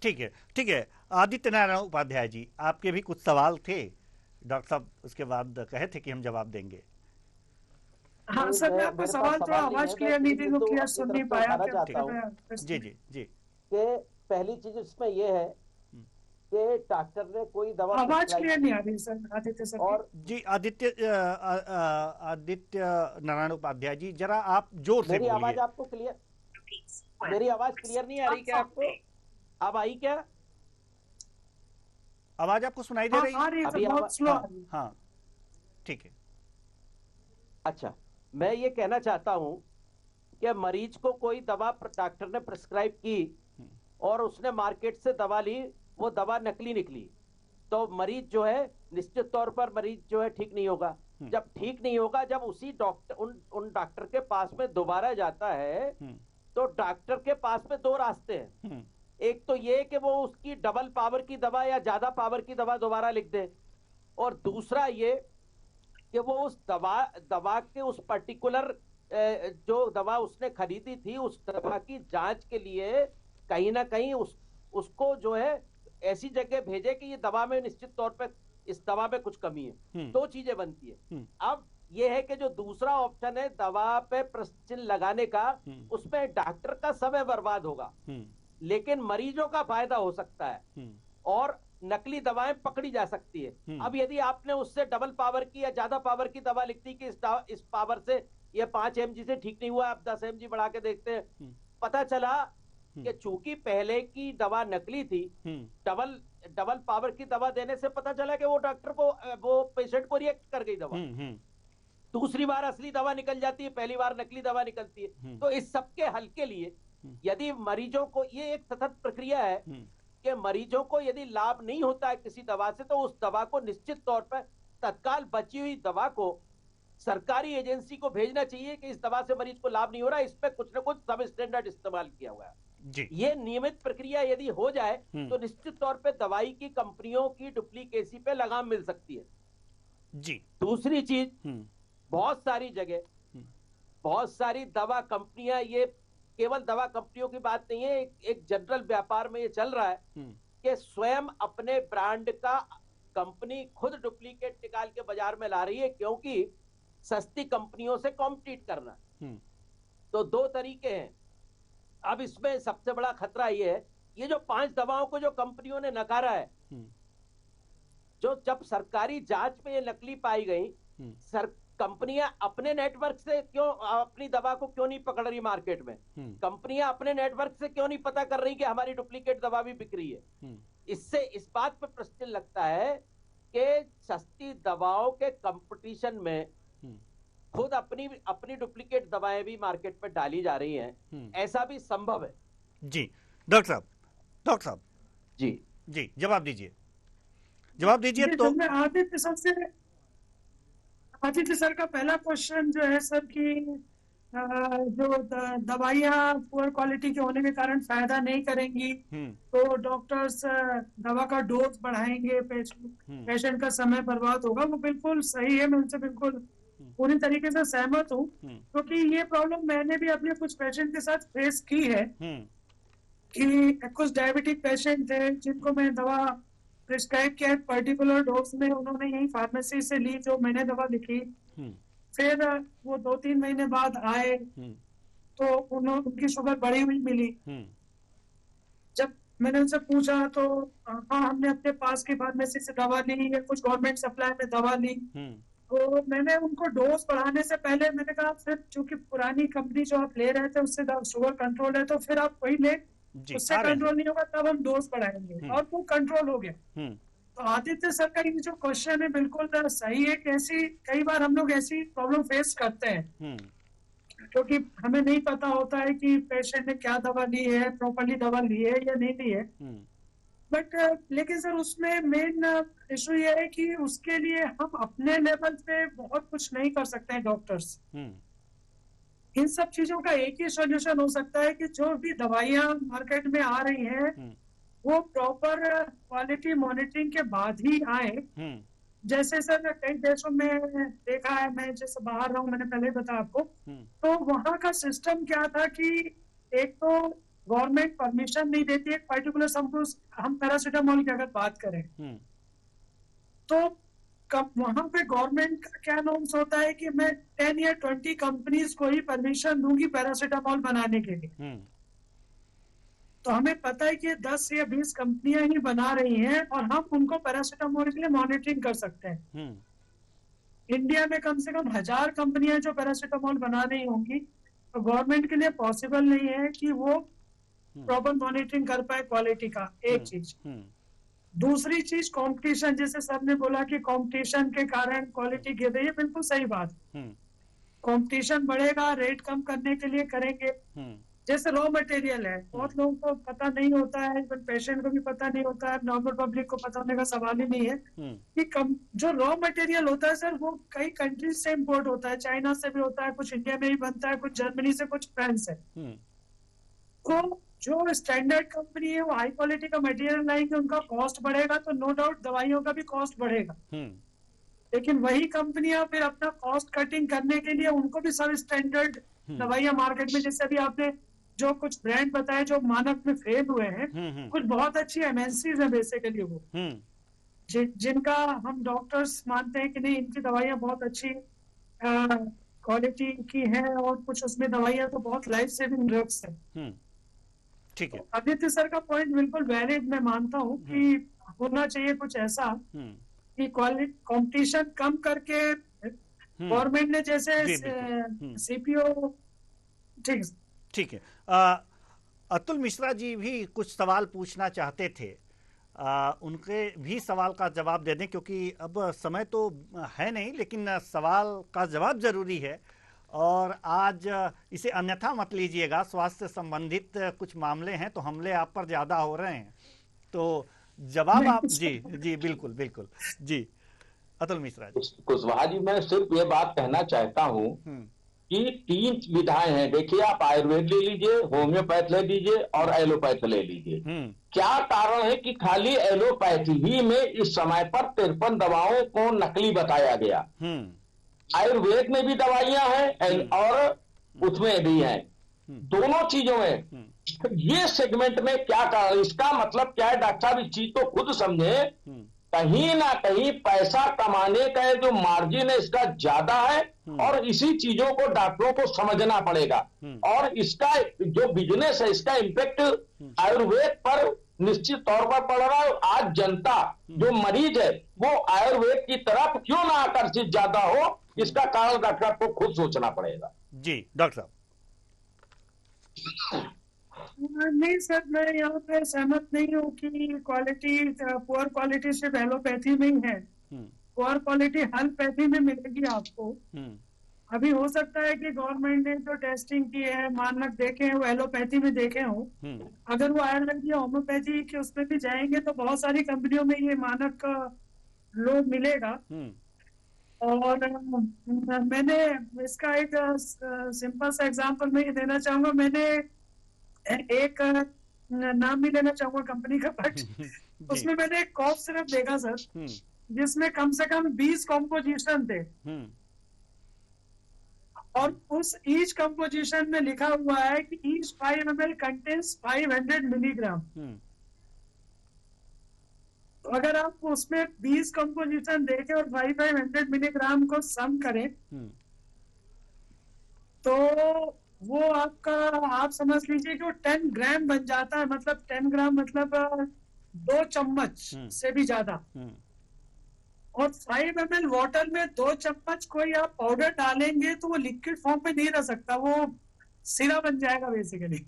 Speaker 1: ठीक है आदित्य नारायण उपाध्याय जी, आपके भी कुछ सवाल थे, डॉक्टर साहब उसके बाद कहे थे कि हम जवाब देंगे।
Speaker 2: हाँ सर, मैं आपका सवाल थोड़ा आवाज क्लियर नहीं थी, क्लियर सुन नहीं पाया।
Speaker 3: जी जी जी। कि पहली चीज इसमें यह है के डॉक्टर ने कोई दवा
Speaker 2: आवाज क्लियर नहीं आ रही सर आदित्य सर।
Speaker 3: और
Speaker 1: जी आदित्य नारायण उपाध्याय जी, जरा आप जोर से
Speaker 3: मेरी
Speaker 1: बोलिए।
Speaker 3: आवाज आपको क्लियर, मेरी आवाज क्लियर नहीं आ रही क्या आपको? अब आई क्या?
Speaker 1: आवाज आपको सुनाई दे रही है?
Speaker 2: आ रही है
Speaker 3: अभी
Speaker 2: सर, बहुत स्लो आ रही है।
Speaker 1: हाँ ठीक है।
Speaker 3: अच्छा, मैं ये कहना चाहता हूं कि मरीज को कोई दवा डॉक्टर ने प्रिस्क्राइब की और उसने मार्केट से दवा ली, वो दवा नकली निकली, तो मरीज जो है निश्चित तौर पर मरीज जो है ठीक नहीं होगा। जब ठीक नहीं होगा, जब उसी डॉक्टर उन डॉक्टर के पास में दोबारा जाता है, तो डॉक्टर के पास में दो रास्ते हैं। एक तो ये कि वो उसकी डबल पावर की दवा या ज्यादा पावर की दवा दोबारा लिख दे, और दूसरा ये कि वो उस दवा के उस पर्टिकुलर जो दवा उसने खरीदी थी उस दवा की जांच के लिए कहीं ना कहीं उसको जो है ऐसी जगह भेजे कि ये दवा में निश्चित तौर पे इस दवा में कुछ कमी है। दो चीजें बनती है। अब ये है कि जो दूसरा ऑप्शन है दवा पे प्रश्न लगाने का, उसमें डॉक्टर का समय बर्बाद होगा लेकिन मरीजों का फायदा हो सकता है और नकली दवाएं पकड़ी जा सकती है। अब यदि आपने उससे डबल पावर की या ज्यादा पावर की दवा लिखती कि इस पावर से ये 5 mg से ठीक नहीं हुआ, आप 10 mg बढ़ा के देखते हैं, पता चला कि चूंकि पहले की दवा नकली थी, डबल पावर की दवा देने से पता चला कि वो डॉक्टर को, वो पेशेंट को रिएक्ट कर गई दवा। दूसरी बार असली दवा निकल जाती है, पहली बार नकली दवा निकलती है। तो इस सब के हल के लिए यदि मरीजों को, ये एक सतत प्रक्रिया है कि मरीजों को यदि लाभ नहीं होता है किसी दवा से, तो उस दवा को निश्चित तौर पर तत्काल बची हुई दवा को सरकारी एजेंसी को भेजना चाहिए कि इस दवा से मरीज को लाभ नहीं हो रहा, इस पे कुछ न कुछ सब स्टैंडर्ड इस्तेमाल किया हुआ है
Speaker 1: जी।
Speaker 3: ये नियमित प्रक्रिया यदि हो जाए तो निश्चित तौर पे दवाई की कंपनियों की डुप्लीकेसी पे लगाम मिल सकती है
Speaker 1: जी।
Speaker 3: दूसरी चीज, बहुत सारी जगह बहुत सारी दवा कंपनियां, ये केवल दवा कंपनियों की बात नहीं है, एक जनरल व्यापार में ये चल रहा है कि स्वयं अपने ब्रांड का कंपनी खुद डुप्लीकेट निकाल के बाजार में ला रही है, क्योंकि सस्ती कंपनियों से कॉम्पिटिट करना। तो दो तरीके हैं। अब इसमें सबसे बड़ा खतरा ये है, ये जो 5 दवाओं को जो कंपनियों ने नकारा है, जो जब सरकारी जांच में ये नकली पाई गई, कंपनियां अपने नेटवर्क से क्यों अपनी दवा को क्यों नहीं पकड़ रही मार्केट में? कंपनियां अपने नेटवर्क से क्यों नहीं पता कर रही कि हमारी डुप्लीकेट दवा भी बिक रही है? इससे इस बात पर प्रश्न लगता है कि सस्ती दवाओं के कंपटीशन में खुद अपनी डुप्लीकेट दवाएं भी मार्केट में डाली जा रही हैं। ऐसा भी संभव है।
Speaker 1: जी डॉक्टर साहब जी जवाब दीजिए तो
Speaker 2: आदित्य सर का पहला क्वेश्चन जो है सर कि जो दवाइयाँ पुअर क्वालिटी के होने के कारण फायदा नहीं करेंगी, तो डॉक्टर्स दवा का डोज बढ़ाएंगे, पेशेंट का समय बर्बाद होगा। वो बिल्कुल सही है, मैं उनसे बिल्कुल पूरी तरीके से सहमत हूँ, क्योंकि ये प्रॉब्लम मैंने भी अपने कुछ पेशेंट के साथ फेस की है कि कुछ डायबिटिक पेशेंट थे जिनको मैं दवा प्रिस्क्राइब किया पर्टिकुलर डोज में, उन्होंने यही फार्मेसी से ली जो मैंने दवा लिखी। फिर वो 2-3 महीने बाद आए तो उनकी शुगर बढ़ी हुई मिली। जब मैंने उनसे पूछा तो हाँ हमने अपने पास की फार्मेसी से दवा ली या कुछ गवर्नमेंट सप्लाई में दवा ली। तो मैंने उनको डोज बढ़ाने से पहले मैंने कहा फिर चूंकि पुरानी कंपनी जो आप ले रहे थे उससे शुगर कंट्रोल है, तो फिर आप वही ले, उससे कंट्रोल नहीं होगा तब हम डोज बढ़ाएंगे, और वो कंट्रोल हो गया। तो आदित्य सर का ये जो क्वेश्चन है बिल्कुल सही है कि ऐसी कई बार हम लोग ऐसी प्रॉब्लम फेस करते हैं क्योंकि हमें नहीं पता होता है कि पेशेंट ने क्या दवा ली है, प्रॉपरली दवा ली है या नहीं ली है। बट लेकिन सर उसमें मेन इशू ये है कि उसके लिए हम अपने लेवल पे बहुत कुछ नहीं कर सकते हैं डॉक्टर्स। इन सब चीजों का एक ही सॉल्यूशन हो सकता है कि जो भी दवाइयां मार्केट में आ रही हैं वो प्रॉपर क्वालिटी मॉनिटरिंग के बाद ही आए। जैसे सर कई देशों में देखा है, मैं जैसे बाहर रहा हूँ, मैंने पहले बताया आपको, तो वहाँ का सिस्टम क्या था कि एक तो गवर्नमेंट परमिशन नहीं देती है पर्टिकुलर, सपोज हम पैरासीटामोल की अगर बात करें तो वहां पे गवर्नमेंट का क्या नॉर्म्स होता है कि मैं 10 या 20 कंपनीज को ही परमिशन दूंगी पैरासीटामोल बनाने के लिए। तो हमें पता है कि 10 या 20 कंपनियां ही बना रही हैं और हम उनको पैरासीटामोल के लिए मॉनिटरिंग कर सकते हैं। इंडिया में कम से कम 1000 कंपनियां जो पैरासीटामोल बना रही होंगी, तो गवर्नमेंट के लिए पॉसिबल नहीं है कि वो प्रॉपर मॉनिटरिंग कर पाए क्वालिटी का। एक चीज। दूसरी चीज कंपटीशन, जैसे सर ने बोला कि कंपटीशन के कारण क्वालिटी गिर रही है, बिल्कुल सही बात। कंपटीशन बढ़ेगा, रेट कम करने के लिए करेंगे। जैसे रॉ मटेरियल है, बहुत लोगों को पता नहीं होता है, इवन पेशेंट को भी पता नहीं होता है, नॉर्मल पब्लिक को पता होने का सवाल ही नहीं है कि जो रॉ मटेरियल होता है सर, वो कई कंट्रीज से इम्पोर्ट होता है, चाइना से भी होता है, कुछ इंडिया में ही बनता है, कुछ जर्मनी से, कुछ फ्रांस से। तो जो स्टैंडर्ड कंपनी है वो हाई क्वालिटी का मटेरियल लाएंगे, उनका कॉस्ट बढ़ेगा, तो नो डाउट दवाइयों का भी कॉस्ट बढ़ेगा। लेकिन वही कंपनियां फिर अपना कॉस्ट कटिंग करने के लिए उनको भी सब स्टैंडर्ड दवाइयां मार्केट में, जैसे अभी आपने जो कुछ ब्रांड बताए जो मानक में फेल हुए हैं, कुछ बहुत अच्छी एमएनसीज है बेसिकली वो, जिनका हम डॉक्टर्स मानते हैं कि नहीं, इनकी दवाइयां बहुत अच्छी क्वालिटी की हैं और कुछ उसमें दवाइयां तो बहुत लाइफ सेविंग ड्रग्स है।
Speaker 1: ठीक है।
Speaker 2: आदित्य सर का पॉइंट बिल्कुल वैलिड, मैं मानता हूँ कि होना चाहिए कुछ ऐसा कि क्वालिटी कंपटीशन कम करके गवर्नमेंट ने जैसे सीपीओ।
Speaker 1: ठीक है। अतुल मिश्रा जी भी कुछ सवाल पूछना चाहते थे, उनके भी सवाल का जवाब दे दें, क्योंकि अब समय तो है नहीं, लेकिन सवाल का जवाब जरूरी है। और आज इसे अन्यथा मत लीजिएगा, स्वास्थ्य से संबंधित कुछ मामले हैं तो हमले आप पर ज्यादा हो रहे हैं, तो जवाब आप। जी बिल्कुल बिल्कुल जी। अतुल मिश्रा जी।
Speaker 4: कुशवाहा जी, मैं सिर्फ ये बात कहना चाहता हूँ कि 3 विधाएं हैं। देखिए, आप आयुर्वेद ले लीजिए, होम्योपैथ ले लीजिए और एलोपैथ ले लीजिए। क्या कारण है कि खाली एलोपैथी ही में इस समय पर 53 दवाओं को नकली बताया गया। आयुर्वेद में भी दवाइयां हैं और उसमें भी हैं, दोनों चीजों में। ये सेगमेंट में क्या कारण, इसका मतलब क्या है? डॉक्टर साहब इस चीज को खुद समझे, कहीं ना कहीं पैसा कमाने का जो मार्जिन है इसका ज्यादा है, और इसी चीजों को डॉक्टरों को समझना पड़ेगा। और इसका जो बिजनेस है, इसका इम्पैक्ट आयुर्वेद पर निश्चित तौर पर पड़ रहा है। आज जनता जो मरीज है वो आयुर्वेद की तरफ क्यों ना आकर्षित ज्यादा हो, इसका कारण डॉक्टर को खुद सोचना पड़ेगा।
Speaker 1: जी डॉक्टर साहब।
Speaker 2: नहीं सर, मैं यहाँ पे सहमत नहीं हूँ कि क्वालिटी, पुअर क्वालिटी सिर्फ एलोपैथी में ही है। पुअर क्वालिटी एलोपैथी में मिलेगी आपको। अभी हो सकता है कि गवर्नमेंट ने जो टेस्टिंग की है, मानक देखे हैं, वो एलोपैथी में देखे हों। अगर वो आयुर्वेद या होम्योपैथी के उसमें भी जाएंगे तो बहुत सारी कंपनियों में ये मानक का लोग मिलेगा। और मैंने इसका एक सिंपल सा एग्जांपल मैं ये देना चाहूंगा। मैंने एक नाम भी लेना चाहूंगा कंपनी का, बट उसमें मैंने एक कॉफ सिरप देखा सर, जिसमें कम से कम 20 कॉम्पोजिशन थे, और उस ईच कंपोजिशन में लिखा हुआ है कि ईच 5 ml कंटेन्स 500 मिलीग्राम। तो अगर आप उसमें 20 कंपोजिशन देखें और 500 मिलीग्राम को सम करें, तो वो आपका, आप समझ लीजिए कि वो 10 ग्राम बन जाता है। मतलब 10 ग्राम मतलब 2 चम्मच से भी ज्यादा। और 5 ml वाटर में 2 चम्मच कोई आप पाउडर डालेंगे तो वो लिक्विड फॉर्म में नहीं रह सकता, वो सिरा बन जाएगा बेसिकली।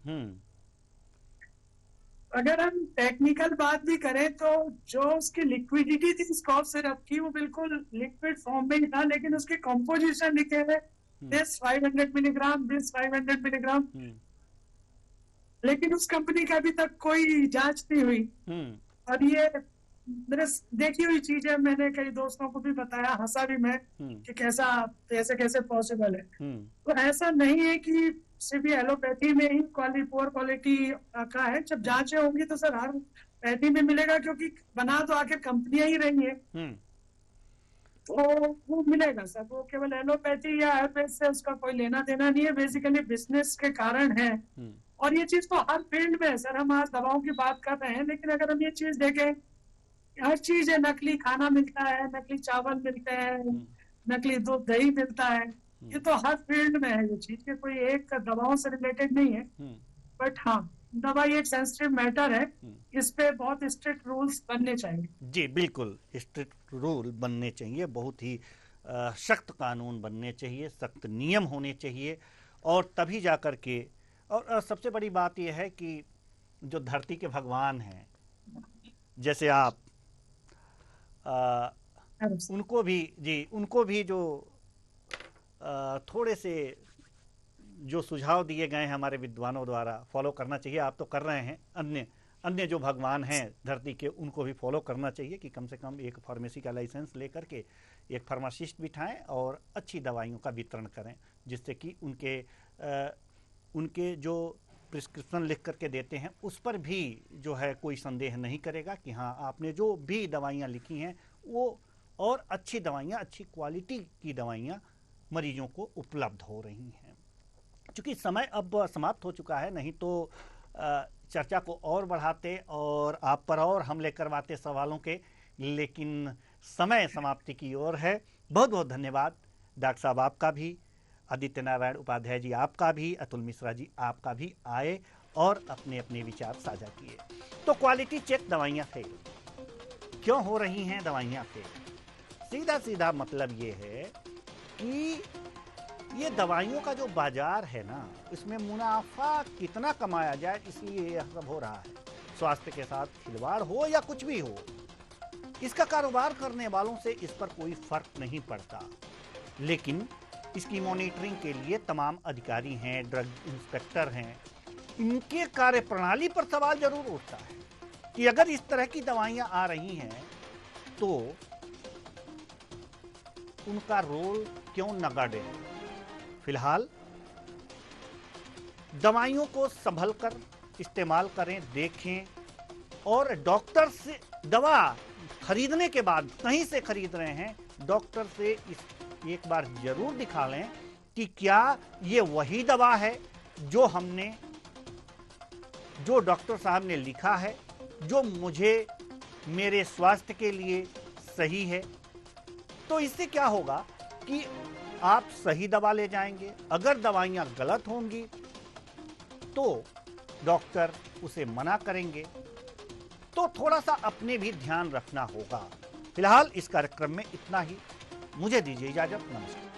Speaker 2: अगर हम टेक्निकल बात भी करें तो जो उसकी लिक्विडिटी थी इस कॉफ सिरप की, वो बिल्कुल लिक्विड फॉर्म में ही था, लेकिन उसके कंपोजिशन लिखे हुए दिस 500 मिलीग्राम, दिस 500 मिलीग्राम। लेकिन उस कंपनी का अभी तक कोई जांच नहीं हुई। और ये मेरे देखी हुई चीज है, मैंने कई दोस्तों को भी बताया, हंसा भी मैं कि कैसे पॉसिबल है। तो ऐसा नहीं है कि सिर्फ एलोपैथी में ही पुअर क्वालिटी का है। जब जांचें होंगी तो सर हर पैथी में मिलेगा, क्योंकि बना तो आखिर कंपनियां ही रही है, तो वो मिलेगा सर। वो केवल एलोपैथी या आयुर्वेद से उसका कोई लेना देना नहीं है, बेसिकली बिजनेस के कारण है। और ये चीज तो हर फील्ड में है सर। हम आज दवाओं की बात कर रहे हैं, लेकिन अगर हम ये चीज देखें, हर चीज है, नकली खाना मिलता है, नकली चावल मिलते हैं, नकली दूध दही मिलता है। ये तो हर फील्ड में है ये चीज, कि कोई एक दवाओं से रिलेटेड नहीं है। बट हाँ, दवाई एक सेंसिटिव मैटर है, इस पे बहुत स्ट्रिक्ट रूल्स बनने चाहिए।
Speaker 1: जी बिल्कुल, स्ट्रिक्ट रूल बनने चाहिए, बहुत ही सख्त कानून बनने चाहिए, सख्त नियम होने चाहिए, और तभी जा कर के, और सबसे बड़ी बात यह है कि जो धरती के भगवान हैं, जैसे आप उनको भी, जी उनको भी जो थोड़े से जो सुझाव दिए गए हैं हमारे विद्वानों द्वारा, फॉलो करना चाहिए। आप तो कर रहे हैं, अन्य अन्य जो भगवान हैं धरती के, उनको भी फॉलो करना चाहिए कि कम से कम एक फार्मेसी का लाइसेंस लेकर के एक फार्मासिस्ट बिठाएं और अच्छी दवाइयों का वितरण करें, जिससे कि उनके जो प्रिस्क्रिप्शन लिख करके देते हैं उस पर भी जो है कोई संदेह नहीं करेगा कि हाँ, आपने जो भी दवाइयाँ लिखी हैं वो और अच्छी दवाइयाँ, अच्छी क्वालिटी की दवाइयाँ मरीजों को उपलब्ध हो रही हैं। चूँकि समय अब समाप्त हो चुका है, नहीं तो चर्चा को और बढ़ाते और आप पर और हमले करवाते सवालों के, लेकिन समय समाप्ति की ओर है। बहुत बहुत धन्यवाद डॉक्टर साहब आपका भी, आदित्य नारायण उपाध्याय जी आपका भी, अतुल मिश्रा जी आपका भी, आए और अपने अपने विचार साझा किए। तो क्वालिटी चेक दवाइयाँ फेल क्यों हो रही हैं? दवाइयाँ फेल, सीधा सीधा मतलब ये है कि ये दवाइयों का जो बाजार है ना, इसमें मुनाफा कितना कमाया जाए, इसलिए यह सब हो रहा है। स्वास्थ्य के साथ खिलवाड़ हो या कुछ भी हो, इसका कारोबार करने वालों से इस पर कोई फर्क नहीं पड़ता, लेकिन इसकी मॉनिटरिंग के लिए तमाम अधिकारी हैं, ड्रग इंस्पेक्टर हैं, इनके कार्यप्रणाली पर सवाल जरूर उठता है कि अगर इस तरह की दवाइयां आ रही हैं तो उनका रोल क्यों नगाड़े। फिलहाल दवाइयों को संभल कर इस्तेमाल करें, देखें, और डॉक्टर से दवा खरीदने के बाद, कहीं से खरीद रहे हैं, डॉक्टर से एक बार जरूर दिखा लें कि क्या ये वही दवा है जो डॉक्टर साहब ने लिखा है, जो मुझे मेरे स्वास्थ्य के लिए सही है। तो इससे क्या होगा कि आप सही दवा ले जाएंगे। अगर दवाइयां गलत होंगी तो डॉक्टर उसे मना करेंगे, तो थोड़ा सा अपने भी ध्यान रखना होगा। फिलहाल इस कार्यक्रम में इतना ही, मुझे दीजिए इजाजत, नमस्कार।